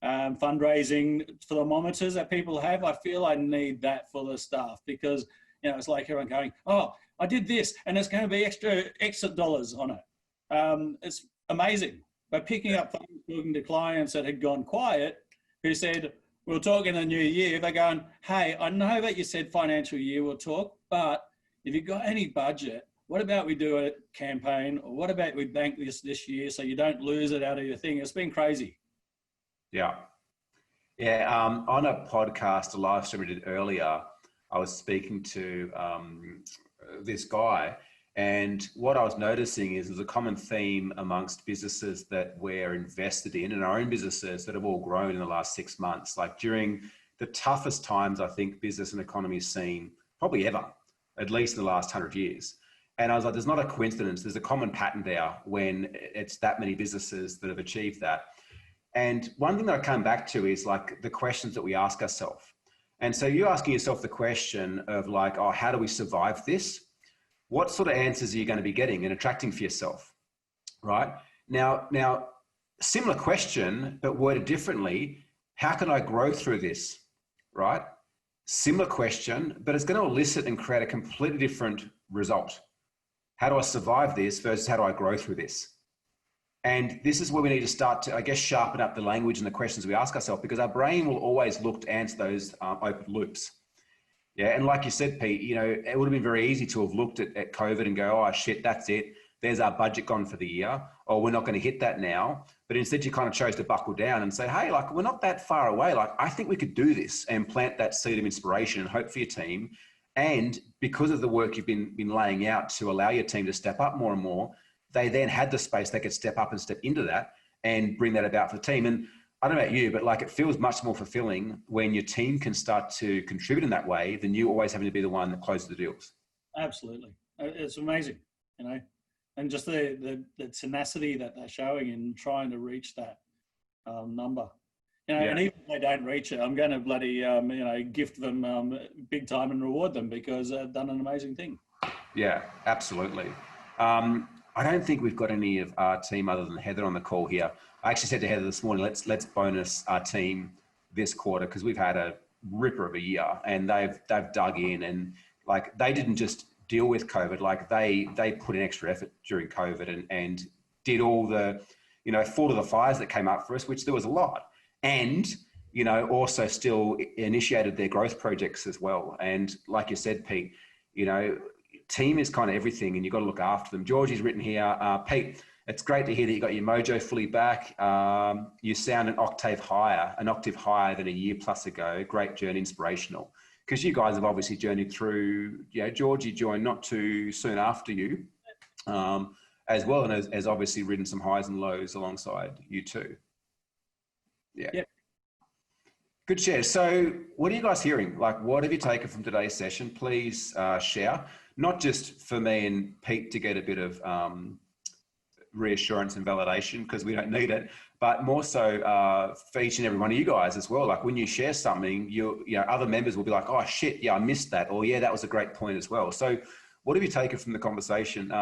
fundraising thermometers that people have. I feel I need that for the staff because, it's like everyone going, oh, I did this and it's going to be extra dollars on it. It's amazing. By picking up phones, talking to clients that had gone quiet, who said, we'll talk in the new year. They're going, hey, I know that you said financial year we'll talk, but if you've got any budget, what about we do a campaign? Or what about we bank this year so you don't lose it out of your thing? It's been crazy. Yeah. Yeah. On a podcast, a live stream we did earlier, I was speaking to this guy. And what I was noticing is there's a common theme amongst businesses that we're invested in and our own businesses that have all grown in the last 6 months. Like during the toughest times, I think business and economy has seen probably ever, at least in the last 100 years. And I was like, there's not a coincidence. There's a common pattern there when it's that many businesses that have achieved that. And one thing that I come back to is like the questions that we ask ourselves. And so you're asking yourself the question of like, oh, how do we survive this? What sort of answers are you going to be getting and attracting for yourself, right? Now, similar question, but worded differently. How can I grow through this, right? Similar question, but it's going to elicit and create a completely different result. How do I survive this versus how do I grow through this? And this is where we need to start to, I guess, sharpen up the language and the questions we ask ourselves, because our brain will always look to answer those open loops. Yeah, and like you said, Pete, you know, it would have been very easy to have looked at COVID and go, oh shit, that's it. There's our budget gone for the year, or we're not going to hit that now. But instead you kind of chose to buckle down and say, hey, like, we're not that far away. Like, I think we could do this, and plant that seed of inspiration and hope for your team. And because of the work you've been laying out to allow your team to step up more and more, they then had the space they could step up and step into that and bring that about for the team. And I don't know about you, but like, it feels much more fulfilling when your team can start to contribute in that way than you always having to be the one that closes the deals. Absolutely. It's amazing, you know, and just the tenacity that they're showing in trying to reach that number. You know, and even if they don't reach it, I'm going to bloody, you know, gift them big time and reward them, because they've done an amazing thing. Yeah, absolutely. I don't think we've got any of our team other than Heather on the call here. I actually said to Heather this morning, let's bonus our team this quarter, because we've had a ripper of a year, and they've dug in, and like, they didn't just deal with COVID, like they put in extra effort during COVID and did all the, you know, fought all the fires that came up for us, which there was a lot. And, you know, also still initiated their growth projects as well. And like you said, Pete, you know, team is kind of everything, and you've got to look after them. Georgie's written here, Pete, it's great to hear that you got your mojo fully back. You sound an octave higher than a year plus ago. Great journey, inspirational. Because you guys have obviously journeyed through, you know, Georgie joined not too soon after you as well, and has obviously ridden some highs and lows alongside you too. Yeah. Yep. Good share. So what are you guys hearing? Like, what have you taken from today's session? Please share, not just for me and Pete to get a bit of reassurance and validation, because we don't need it, but more so for each and every one of you guys as well. Like, when you share something, you know, other members will be like, oh shit, yeah, I missed that. Or yeah, that was a great point as well. So what have you taken from the conversation?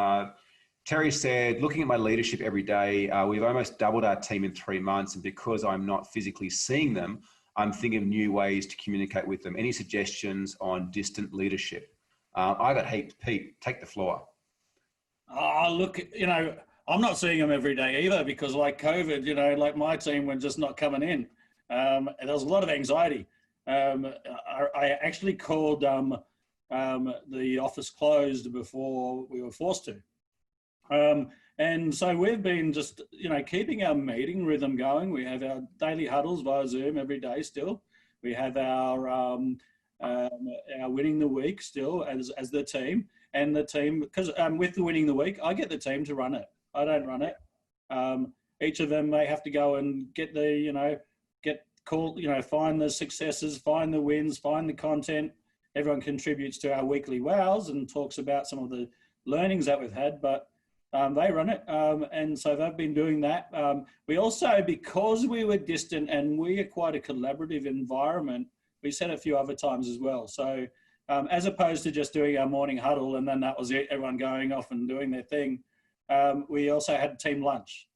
Terry said, looking at my leadership every day, we've almost doubled our team in 3 months. And because I'm not physically seeing them, I'm thinking of new ways to communicate with them. Any suggestions on distant leadership? I got heaps. Pete, take the floor. Oh, look, you know, I'm not seeing them every day either, because like COVID, you know, like my team were just not coming in. And there was a lot of anxiety. I actually called the office closed before we were forced to. And so we've been just, you know, keeping our meeting rhythm going. We have our daily huddles via Zoom every day still. We have our winning the week still as the team. And the team, because with the winning the week, I get the team to run it. I don't run it. Each of them, they have to go and get the, you know, find the successes, find the wins, find the content. Everyone contributes to our weekly wows and talks about some of the learnings that we've had, but they run it. And so they've been doing that. We also, because we were distant and we are quite a collaborative environment, we said a few other times as well. So as opposed to just doing our morning huddle and then that was it, everyone going off and doing their thing, we also had team lunch.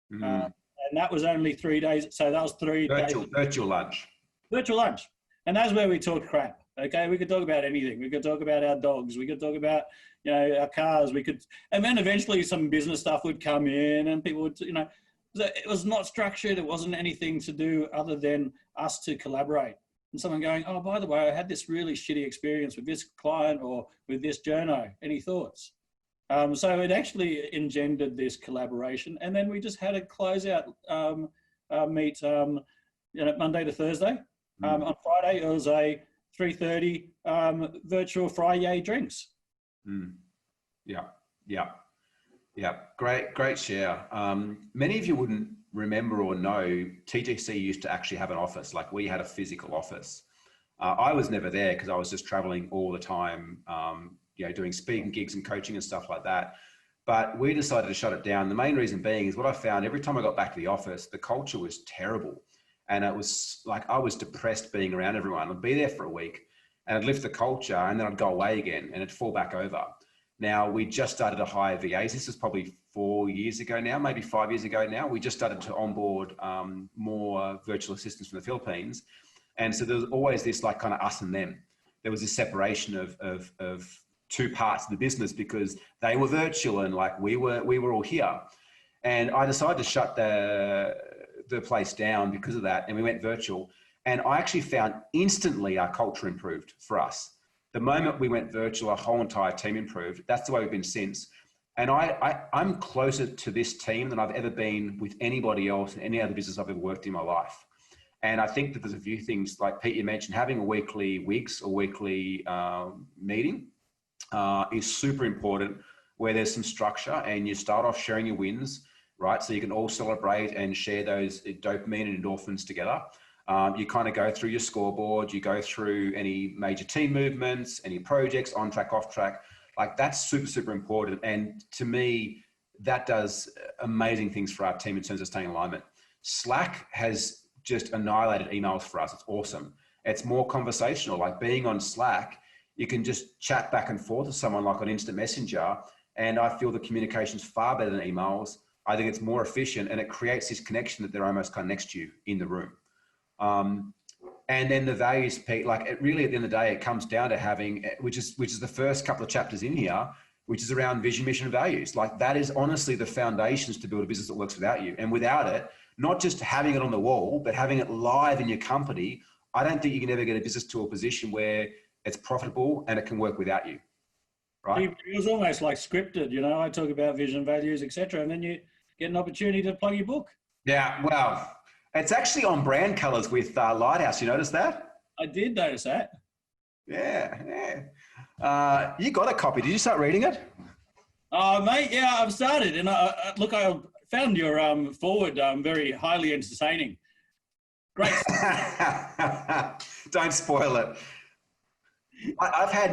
And that was only 3 days. So that was virtual lunch. Virtual lunch. And that's where we talked crap. Okay, we could talk about anything. We could talk about our dogs. We could talk about, you know, our cars. We could, and then eventually some business stuff would come in, and people would, you know, it was not structured. It wasn't anything to do other than us to collaborate. And someone going, oh, by the way, I had this really shitty experience with this client or with this journo. Any thoughts? So it actually engendered this collaboration, and then we just had a closeout meet, you know, Monday to Thursday. On Friday, it was a 3:30 virtual Friday drinks. Yeah. Great share. Many of you wouldn't remember or know, TGC used to actually have an office. Like, we had a physical office. I was never there because I was just traveling all the time, you know, doing speaking gigs and coaching and stuff like that. But we decided to shut it down. The main reason being is what I found every time I got back to the office, the culture was terrible. And it was like, I was depressed being around everyone. I'd be there for a week and I'd lift the culture and then I'd go away again and it'd fall back over. Now, we just started to hire VAs. This is probably 4 years ago now, maybe 5 years ago now. We just started to onboard more virtual assistants from the Philippines. And so there was always this like kind of us and them. There was this separation of two parts of the business because they were virtual and like we were all here. And I decided to shut the place down because of that. And we went virtual. And I actually found instantly our culture improved for us. The moment we went virtual, our whole entire team improved. That's the way we've been since. And I'm closer to this team than I've ever been with anybody else in any other business I've ever worked in my life. And I think that there's a few things, like Pete, you mentioned, having a weekly WIGS or weekly meeting is super important, where there's some structure and you start off sharing your wins, right? So you can all celebrate and share those dopamine and endorphins together. You kind of go through your scoreboard, you go through any major team movements, any projects, on track, off track. Like that's super, super important. And to me, that does amazing things for our team in terms of staying in alignment. Slack has just annihilated emails for us. It's awesome. It's more conversational. Like being on Slack, you can just chat back and forth with someone like on Instant Messenger. And I feel the communication's far better than emails. I think it's more efficient and it creates this connection that they're almost kind of next to you in the room. And then the values, Pete, like it really at the end of the day, it comes down to having, which is the first couple of chapters in here, which is around vision, mission, and values. Like that is honestly the foundations to build a business that works without you. And without it, not just having it on the wall, but having it live in your company, I don't think you can ever get a business to a position where it's profitable and it can work without you. Right? It was almost like scripted, you know, I talk about vision, values, etc. And then you get an opportunity to plug your book. Yeah, well, it's actually on brand colors with Lighthouse. You notice that? I did notice that. Yeah, yeah. You got a copy. Did you start reading it? Oh, mate, yeah, I've started. And look, I found your forward very highly entertaining. Great. Don't spoil it. I've had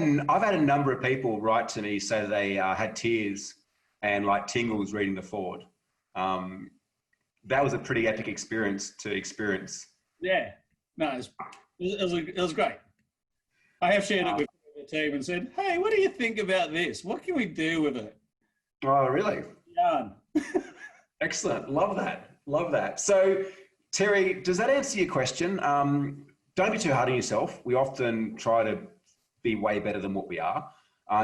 a number of people write to me say they had tears and like tingles reading the forward. That was a pretty epic experience to experience. Yeah, no, it was great. I have shared it with the team and said, hey, what do you think about this? What can we do with it? Oh, really? Yarn. Excellent. Love that. Love that. So, Terry, does that answer your question? Don't be too hard on yourself. We often try to be way better than what we are.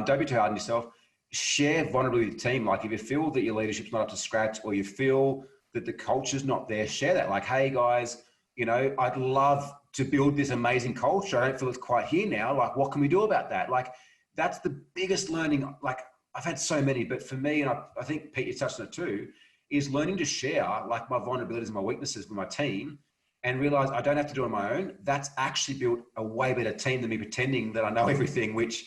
Don't be too hard on yourself. Share vulnerability with the team. Like if you feel that your leadership's not up to scratch or you feel that the culture's not there, share that. Like, hey guys, you know, I'd love to build this amazing culture. I don't feel it's quite here now. Like, what can we do about that? Like, that's the biggest learning. Like, I've had so many, but for me, and I think Pete, you touched on it too, is learning to share like my vulnerabilities and my weaknesses with my team and realize I don't have to do it on my own. That's actually built a way better team than me pretending that I know everything, which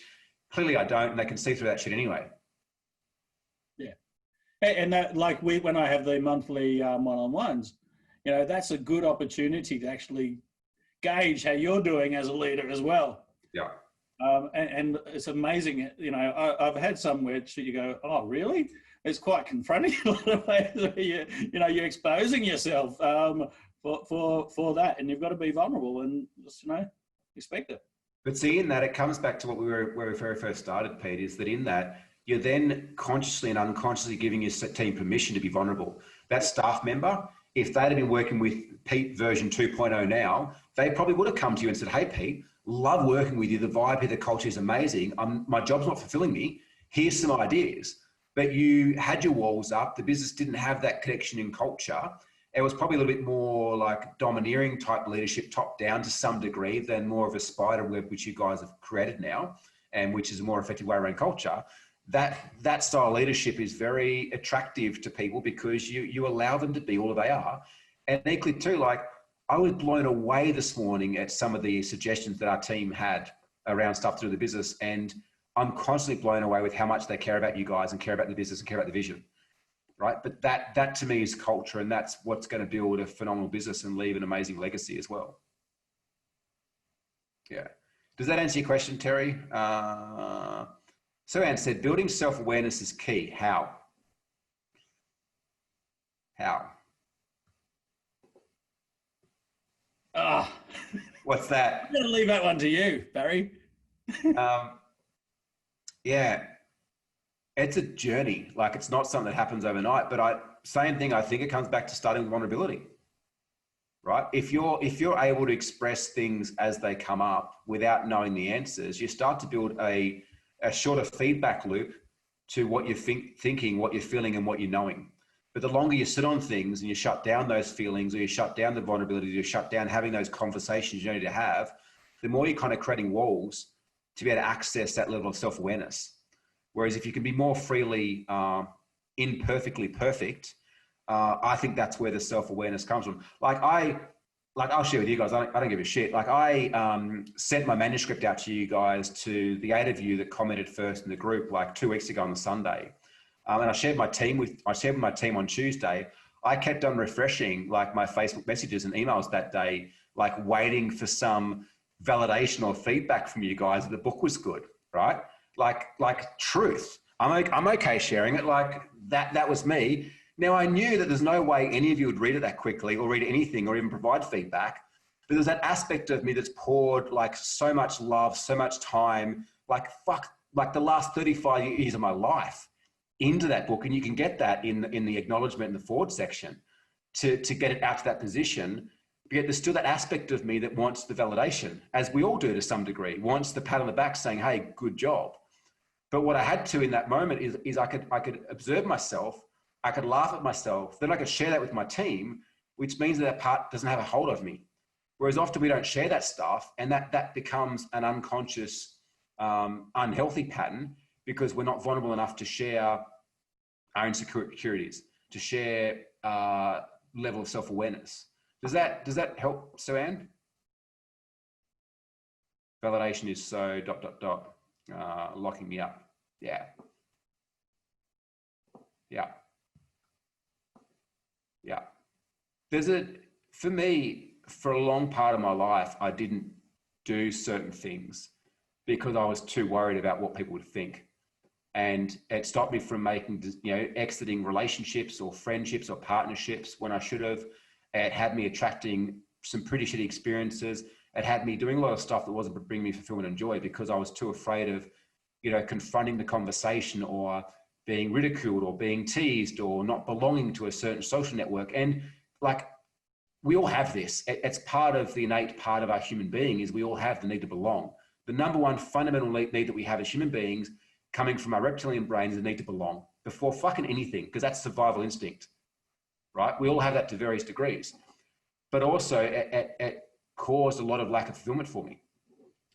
clearly I don't, and they can see through that shit anyway. Yeah. And that, like when I have the monthly one-on-ones, you know, that's a good opportunity to actually gauge how you're doing as a leader as well. Yeah. And it's amazing, you know, I've had some where you go, oh, really? It's quite confronting a lot of ways where you're exposing yourself for that, and you've got to be vulnerable and just, you know, expect it. But see, in that, it comes back to where we very first started, Pete, is that in that, you're then consciously and unconsciously giving your team permission to be vulnerable. That staff member, if they'd have been working with Pete version 2.0 now, they probably would have come to you and said, hey, Pete, love working with you. The vibe here, the culture is amazing. My job's not fulfilling me. Here's some ideas. But you had your walls up. The business didn't have that connection in culture. It was probably a little bit more like domineering type leadership, top down to some degree, than more of a spider web, which you guys have created now, and which is a more effective way around culture. That style of leadership is very attractive to people because you allow them to be all they are. And equally too, like I was blown away this morning at some of the suggestions that our team had around stuff to do with the business. And I'm constantly blown away with how much they care about you guys and care about the business and care about the vision. Right. But that to me is culture, and that's what's going to build a phenomenal business and leave an amazing legacy as well. Yeah. Does that answer your question, Terry? So Anne said, building self-awareness is key. How? What's that? I'm going to leave that one to you, Barry. Yeah, it's a journey. Like it's not something that happens overnight, but same thing. I think it comes back to starting with vulnerability, right? If you're able to express things as they come up without knowing the answers, you start to build a shorter feedback loop to what you're thinking, what you're feeling, and what you're knowing. But the longer you sit on things and you shut down those feelings, or you shut down the vulnerability, you shut down having those conversations you need to have, the more you're kind of creating walls to be able to access that level of self-awareness. Whereas if you can be more freely imperfectly perfect, I think that's where the self-awareness comes from. I'll share with you guys, I don't give a shit. Like I sent my manuscript out to you guys, to the 8 of you that commented first in the group, like 2 weeks ago on the Sunday. And I shared with my team on Tuesday. I kept on refreshing like my Facebook messages and emails that day, like waiting for some validation or feedback from you guys that the book was good, right? Like truth. I'm okay sharing it. Like that was me. Now I knew that there's no way any of you would read it that quickly or read anything or even provide feedback. But there's that aspect of me that's poured like so much love, so much time, like the last 35 years of my life into that book. And you can get that in the acknowledgement in the forward section to get it out to that position. But yet there's still that aspect of me that wants the validation, as we all do to some degree, wants the pat on the back saying, hey, good job. But what I had to in that moment is I could observe myself, I could laugh at myself, then I could share that with my team, which means that part doesn't have a hold of me. Whereas often we don't share that stuff, and that becomes an unconscious, unhealthy pattern, because we're not vulnerable enough to share our insecurities, to share level of self-awareness. Does that help, Sue-Ann? Validation is so ... locking me up. Yeah. For me, for a long part of my life, I didn't do certain things because I was too worried about what people would think. And it stopped me from exiting relationships or friendships or partnerships when I should have. It had me attracting some pretty shitty experiences. It had me doing a lot of stuff that wasn't bringing me fulfillment and joy because I was too afraid of, confronting the conversation or being ridiculed or being teased or not belonging to a certain social network. And like, we all have this. It's part of the innate part of our human being is we all have the need to belong. The number one fundamental need that we have as human beings coming from our reptilian brain is the need to belong before fucking anything, because that's survival instinct, right? We all have that to various degrees. But also it caused a lot of lack of fulfillment for me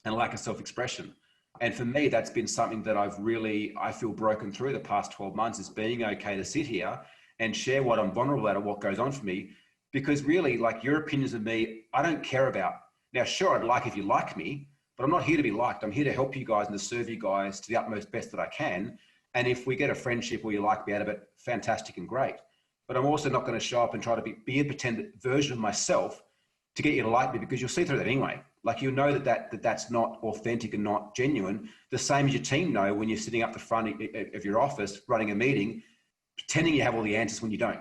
and a lack of self-expression. And for me, that's been something that I feel broken through the past 12 months, is being okay to sit here and share what I'm vulnerable about and what goes on for me. Because really, like, your opinions of me, I don't care about. Now, sure, I'd like if you like me, but I'm not here to be liked. I'm here to help you guys and to serve you guys to the utmost best that I can. And if we get a friendship or you like me out of it, fantastic and great. But I'm also not going to show up and try to be a pretend version of myself to get you to like me, because you'll see through that anyway. Like, you'll know that's not authentic and not genuine. The same as your team know when you're sitting up the front of your office running a meeting, pretending you have all the answers when you don't.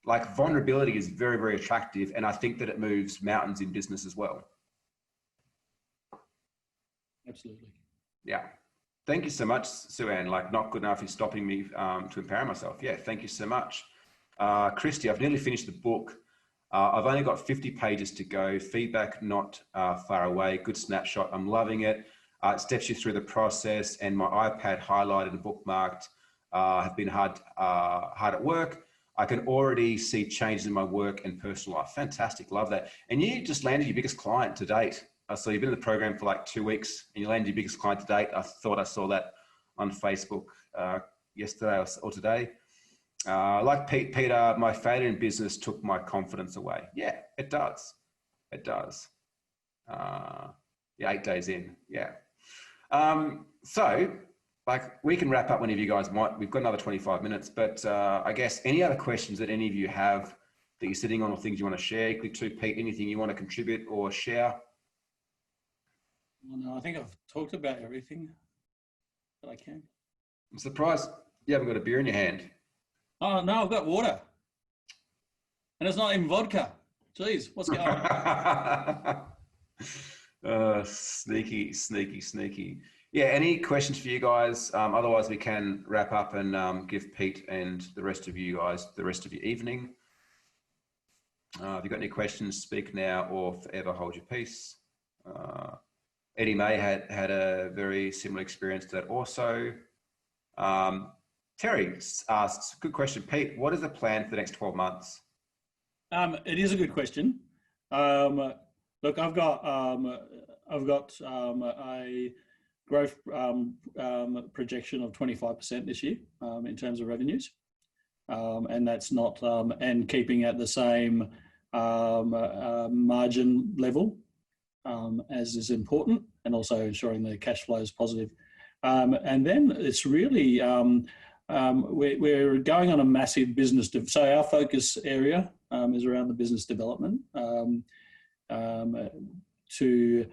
Like, vulnerability is very, very attractive. And I think that it moves mountains in business as well. Absolutely. Yeah. Thank you so much, Sue-Ann. Like, not good enough is stopping me to empower myself. Yeah, thank you so much. Christy, I've nearly finished the book. I've only got 50 pages to go. Feedback not far away. Good snapshot. I'm loving it. It steps you through the process, and my iPad highlighted and bookmarked have been hard at work. I can already see changes in my work and personal life. Fantastic. Love that. And you just landed your biggest client to date. So you've been in the program for like 2 weeks and you landed your biggest client to date. I thought I saw that on Facebook yesterday or today. Like Peter, my failure in business took my confidence away. Yeah, it does. It does. Yeah, 8 days in. Yeah. So, like, we can wrap up whenever you guys want. We've got another 25 minutes, but I guess any other questions that any of you have that you're sitting on or things you want to share, click to Pete, anything you want to contribute or share? Well, no, I think I've talked about everything that I can. I'm surprised you haven't got a beer in your hand. Oh, no, I've got water. And it's not even vodka. Jeez, what's going on? Sneaky, sneaky, sneaky. Yeah, any questions for you guys? Otherwise, we can wrap up and give Pete and the rest of you guys the rest of your evening. If you've got any questions, speak now or forever hold your peace. Eddie May had a very similar experience to that also. Terry asks, good question. Pete, what is the plan for the next 12 months? It is a good question. Look, I've got a growth projection of 25% this year in terms of revenues, and that's not and keeping at the same margin level as is important, and also ensuring the cash flow is positive. And then it's really we're going on a massive business. So our focus area is around the business development to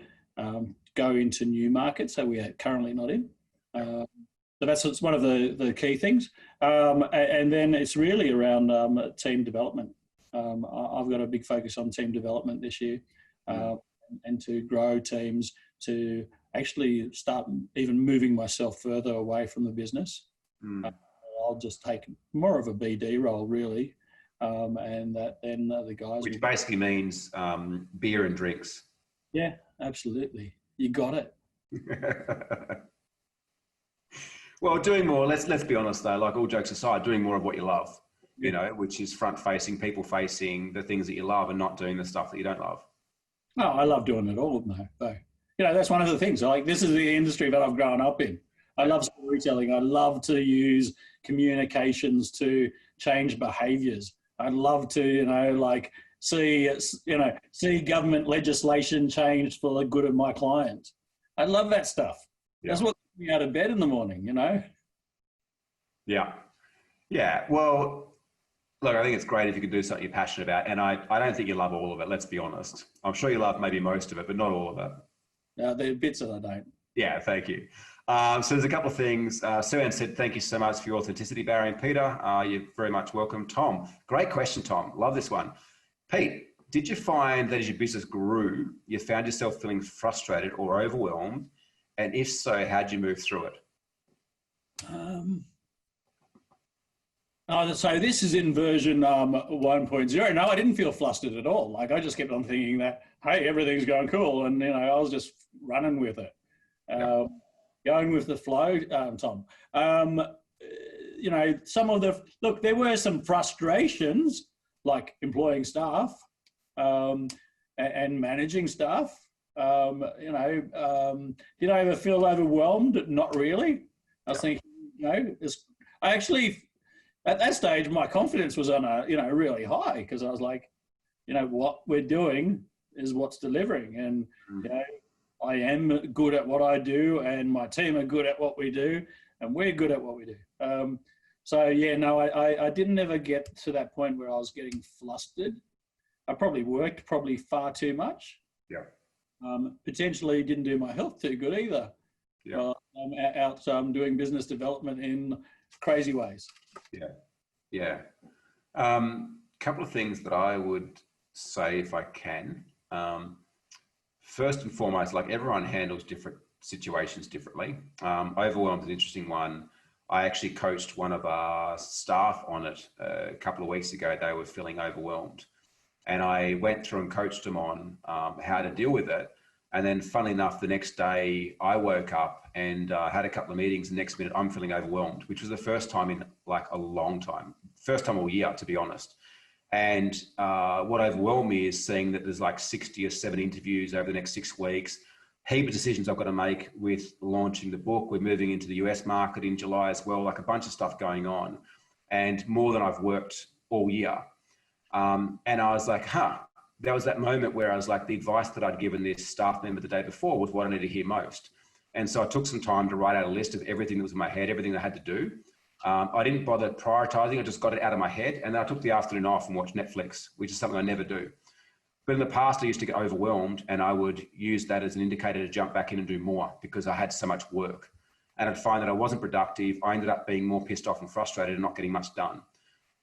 go into new markets that we are currently not in. So that's one of the key things. And then it's really around team development. I've got a big focus on team development this year, and to grow teams, to actually start even moving myself further away from the business. I'll just take more of a BD role, really, and that then the guys. Which basically means beer and drinks. Yeah, absolutely. You got it. Well, doing more. Let's be honest though. Like, all jokes aside, doing more of what you love. You know, which is front-facing, people-facing, the things that you love, and not doing the stuff that you don't love. Oh, I love doing it all, though. You know, that's one of the things. Like, this is the industry that I've grown up in. I love storytelling. I love to use communications to change behaviours. I love to, you know, like see government legislation changed for the good of my clients. I love that stuff. Yeah. That's what gets me out of bed in the morning, you know. Yeah. Yeah. Well, look, I think it's great if you can do something you're passionate about. And I don't think you love all of it, let's be honest. I'm sure you love maybe most of it, but not all of it. There are bits that I don't. Yeah, thank you. So there's a couple of things. Sue-Ann said, thank you so much for your authenticity, Barry and Peter. You're very much welcome. Tom, great question, Tom. Love this one. Pete, did you find that as your business grew, you found yourself feeling frustrated or overwhelmed? And if so, how'd you move through it? So this is in version 1.0. No, I didn't feel flustered at all. Like, I just kept on thinking that, hey, everything's going cool. And, you know, I was just running with it, going with the flow, Tom. You know, there were some frustrations, like employing staff and managing staff. Did I ever feel overwhelmed? Not really. I was thinking, you know, at that stage, my confidence was on really high, because I was like, you know, what we're doing is what's delivering. And, you know, I am good at what I do, and my team are good at what we do, and we're good at what we do. I didn't ever get to that point where I was getting flustered. I probably worked far too much. Yeah. Potentially didn't do my health too good either. Yeah. I'm doing business development in crazy ways. Yeah. Couple of things that I would say, if I can. First and foremost, like, everyone handles different situations differently. Overwhelmed is an interesting one. I actually coached one of our staff on it a couple of weeks ago. They were feeling overwhelmed, and I went through and coached them on how to deal with it. And then, funnily enough, the next day I woke up and had a couple of meetings. The next minute I'm feeling overwhelmed, which was the first time in like a long time, first time all year, to be honest. And what overwhelmed me is seeing that there's like 60 or 70 interviews over the next 6 weeks, heap of decisions I've got to make with launching the book. We're moving into the US market in July as well, like a bunch of stuff going on, and more than I've worked all year. And I was like, there was that moment where I was like, the advice that I'd given this staff member the day before was what I need to hear most. And so I took some time to write out a list of everything that was in my head, everything I had to do. I didn't bother prioritizing. I just got it out of my head. And then I took the afternoon off and watched Netflix, which is something I never do. But in the past, I used to get overwhelmed, and I would use that as an indicator to jump back in and do more, because I had so much work. And I'd find that I wasn't productive. I ended up being more pissed off and frustrated and not getting much done.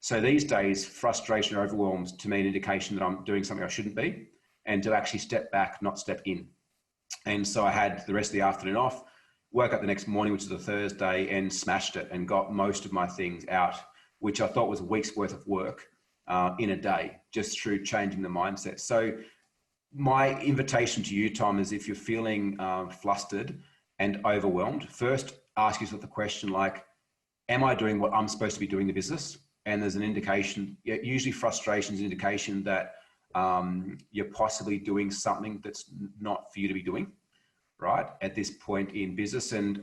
So these days, frustration or overwhelmed to me an indication that I'm doing something I shouldn't be, and to actually step back, not step in. And so I had the rest of the afternoon off, woke up the next morning, which was a Thursday, and smashed it and got most of my things out, which I thought was a week's worth of work in a day, just through changing the mindset. So my invitation to you, Tom, is if you're feeling flustered and overwhelmed, first ask yourself the question, like, am I doing what I'm supposed to be doing in the business? And there's an indication, usually frustration is an indication that you're possibly doing something that's not for you to be doing, right? At this point in business. And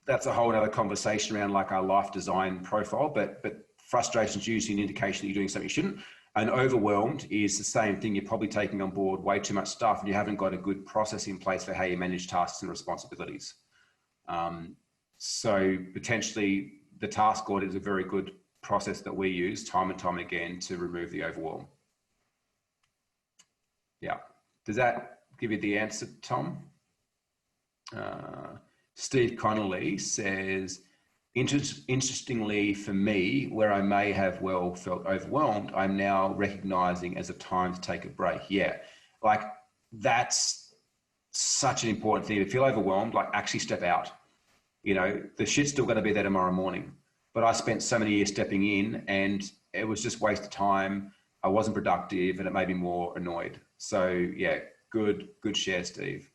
that's a whole other conversation around like our life design profile, but frustration is usually an indication that you're doing something you shouldn't. And overwhelmed is the same thing. You're probably taking on board way too much stuff and you haven't got a good process in place for how you manage tasks and responsibilities. So potentially the task audit is a very good process that we use time and time again to remove the overwhelm. Yeah. Does that give you the answer, Tom? Steve Connolly says, interestingly for me, where I may have felt overwhelmed, I'm now recognizing as a time to take a break. Yeah, like that's such an important thing. If you feel overwhelmed, like actually step out. You know, the shit's still going to be there tomorrow morning. But I spent so many years stepping in and it was just waste of time. I wasn't productive and it made me more annoyed. So yeah, good share, Steve.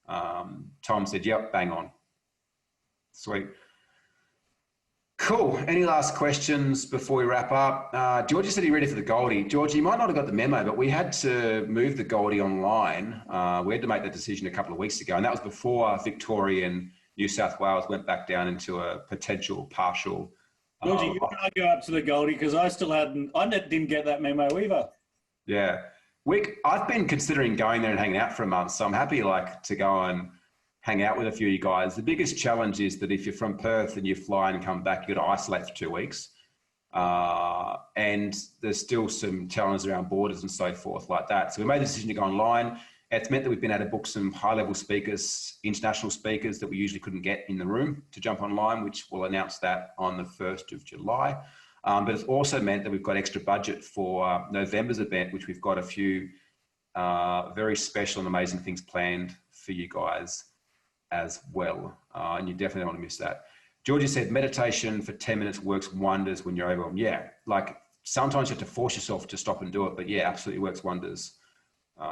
Tom said, yep, bang on. Sweet. Cool. Any last questions before we wrap up? Georgie said he's ready for the Goldie. Georgie, you might not have got the memo, but we had to move the Goldie online. We had to make that decision a couple of weeks ago, and that was before Victoria and New South Wales went back down into a potential partial. Georgie, you can't go up to the Goldie because I didn't get that memo either. Yeah. I've been considering going there and hanging out for a month, so I'm happy like to go and hang out with a few of you guys. The biggest challenge is that if you're from Perth and you fly and come back, you've got to isolate for 2 weeks. And there's still some challenges around borders and so forth like that. So we made the decision to go online. It's meant that we've been able to book some high-level speakers, international speakers that we usually couldn't get in the room to jump online, which we'll announce that on the 1st of July. But it's also meant that we've got extra budget for November's event, which we've got a few very special and amazing things planned for you guys as well. And you definitely don't want to miss that. Georgie said, meditation for 10 minutes works wonders when you're overwhelmed. Yeah, like sometimes you have to force yourself to stop and do it, but yeah, absolutely works wonders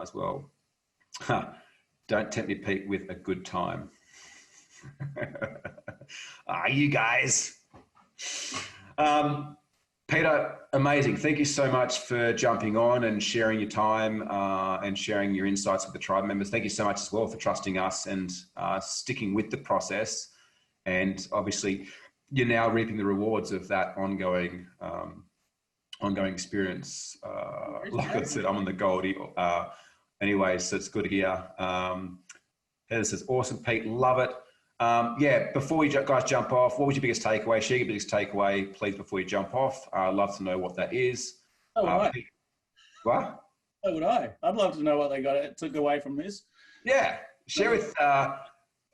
as well. Don't tempt me, Pete, with a good time. You guys. Peter, amazing. Thank you so much for jumping on and sharing your time and sharing your insights with the tribe members. Thank you so much as well for trusting us and sticking with the process. And obviously, you're now reaping the rewards of that ongoing experience. Like I said, I'm on the Goldie. Anyway, so it's good to hear. Heather says, awesome, Pete, love it. Yeah, before you guys jump off, what was your biggest takeaway? Share your biggest takeaway, please, before you jump off. I'd love to know what that is. Pete, what? So would I. I'd love to know what they took away from this. Yeah, share with,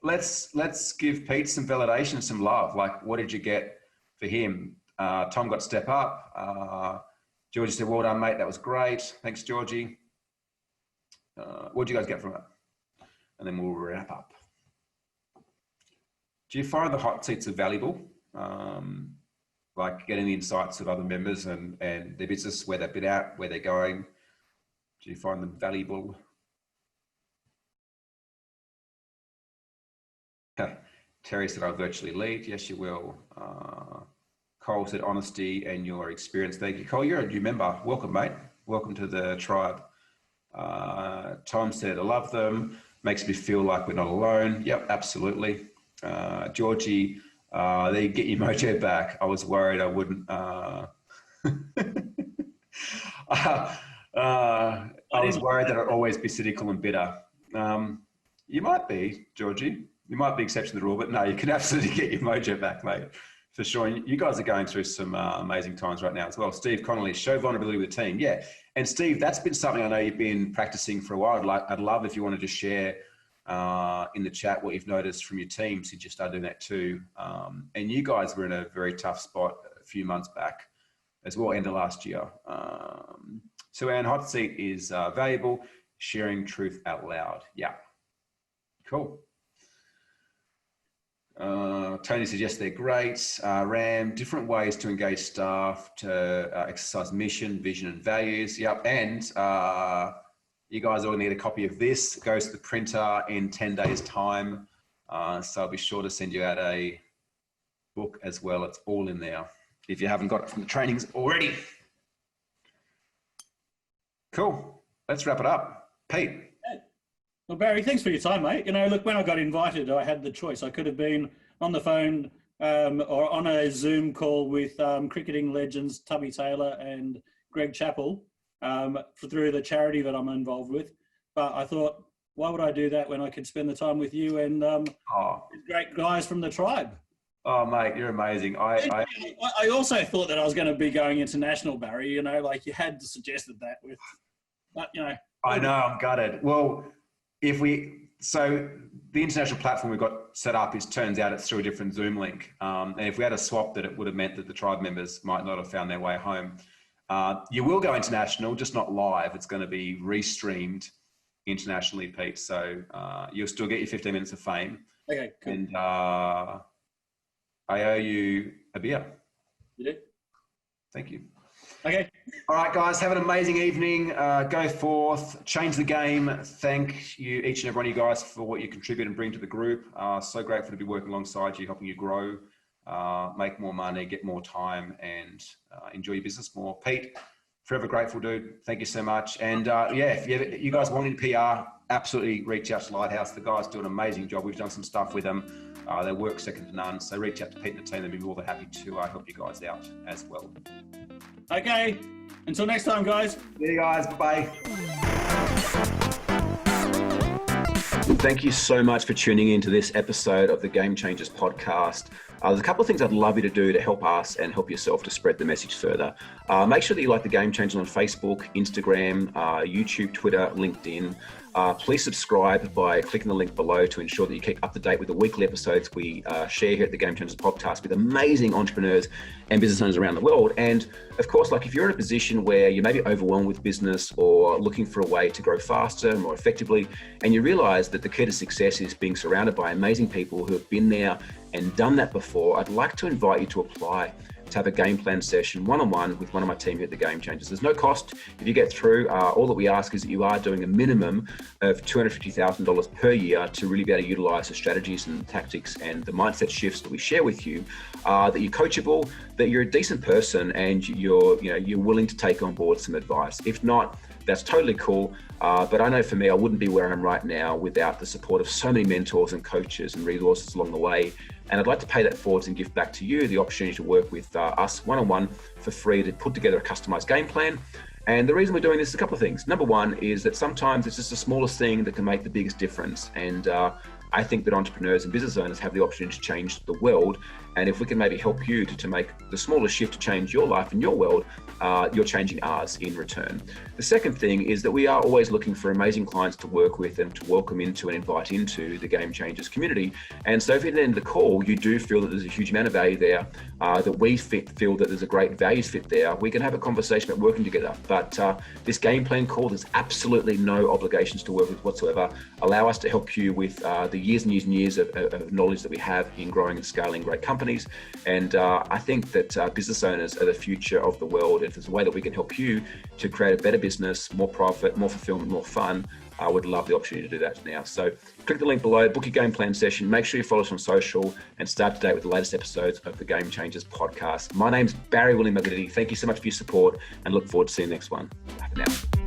let's give Pete some validation, some love. Like, what did you get for him? Tom got step up. Georgie said, well done, mate. That was great. Thanks, Georgie. What did you guys get from it? And then we'll wrap up. Do you find the hot seats are valuable? Like getting the insights of other members and their business, where they've been at, where they're going. Do you find them valuable? Terry said, I'll virtually lead. Yes, you will. Cole said, honesty and your experience. Thank you, Cole. You're a new member. Welcome, mate. Welcome to the tribe. Tom said, I love them. Makes me feel like we're not alone. Yep, absolutely. Georgie, they get your mojo back. I was worried I wouldn't. I was worried that I'd always be cynical and bitter. You might be, Georgie. You might be exception to the rule, but no, you can absolutely get your mojo back, mate. For sure. You guys are going through some amazing times right now as well. Steve Connolly, show vulnerability with the team. Yeah. And Steve, that's been something I know you've been practicing for a while. I'd love if you wanted to share in the chat what you've noticed from your team since you started doing that too. And you guys were in a very tough spot a few months back as well, end of last year. So our hot seat is valuable, sharing truth out loud. Yeah. Cool. Tony says, yes, they're great. Ram, different ways to engage staff to exercise mission, vision, and values. Yep. And you guys all need a copy of this. It goes to the printer in 10 days' time. So I'll be sure to send you out a book as well. It's all in there if you haven't got it from the trainings already. Cool. Let's wrap it up. Pete. Well, Barry, thanks for your time, mate. You know, look, when I got invited, I had the choice. I could have been on the phone or on a Zoom call with cricketing legends Tubby Taylor and Greg Chappell through the charity that I'm involved with. But I thought, why would I do that when I could spend the time with you and great guys from the tribe? Oh, mate, you're amazing. I also thought that I was going to be going international, Barry. You know, like you had suggested that with, but you know. I know, I'm gutted. Well, so the international platform we've got set up turns out it's through a different Zoom link. And if we had a swap that, it would have meant that the tribe members might not have found their way home. You will go international, just not live. It's going to be restreamed internationally, Pete. So you'll still get your 15 minutes of fame. Okay, cool. And I owe you a beer. You do? Thank you. Okay. All right, guys, have an amazing evening. Go forth, change the game. Thank you, each and every one of you guys, for what you contribute and bring to the group. So grateful to be working alongside you, helping you grow, make more money, get more time, and enjoy your business more. Pete, forever grateful, dude. Thank you so much. And yeah, if you guys want any PR, absolutely reach out to Lighthouse. The guys do an amazing job. We've done some stuff with them. They work second to none. So reach out to Pete and the team. They'll be more than happy to help you guys out as well. Okay. Until next time, guys. See you guys. Bye-bye. Thank you so much for tuning in to this episode of the Game Changers podcast. There's a couple of things I'd love you to do to help us and help yourself to spread the message further. Make sure that you like the Game Changers on Facebook, Instagram, YouTube, Twitter, LinkedIn. Please subscribe by clicking the link below to ensure that you keep up to date with the weekly episodes we share here at the Game Changers podcast with amazing entrepreneurs and business owners around the world. And of course, like if you're in a position where you may be overwhelmed with business or looking for a way to grow faster, more effectively, and you realize that the key to success is being surrounded by amazing people who have been there and done that before, I'd like to invite you to apply to have a game plan session one-on-one with one of my team here at the Game Changers. There's no cost if you get through. All that we ask is that you are doing a minimum of $250,000 per year to really be able to utilize the strategies and tactics and the mindset shifts that we share with you, that you're coachable, that you're a decent person, and you're willing to take on board some advice. If not, that's totally cool. But I know for me, I wouldn't be where I am right now without the support of so many mentors and coaches and resources along the way. And I'd like to pay that forwards and give back to you the opportunity to work with us one-on-one for free to put together a customized game plan. And the reason we're doing this is a couple of things. Number one is that sometimes it's just the smallest thing that can make the biggest difference. And I think that entrepreneurs and business owners have the opportunity to change the world. And if we can maybe help you to make the smallest shift to change your life and your world, you're changing ours in return. The second thing is that we are always looking for amazing clients to work with and to welcome into and invite into the Game Changers community. And so if at the end of the call, you do feel that there's a huge amount of value there, that we feel that there's a great values fit there, we can have a conversation about working together. But this game plan call, there's absolutely no obligations to work with whatsoever. Allow us to help you with the years and years and years of knowledge that we have in growing and scaling great companies. And I think that business owners are the future of the world. If there's a way that we can help you to create a better business, more profit, more fulfillment, more fun, I would love the opportunity to do that now. So click the link below, book your game plan session, make sure you follow us on social, and start today with the latest episodes of the Game Changers podcast. My name's Barry William McGlitty. Thank you so much for your support and look forward to seeing you next one. Bye for now.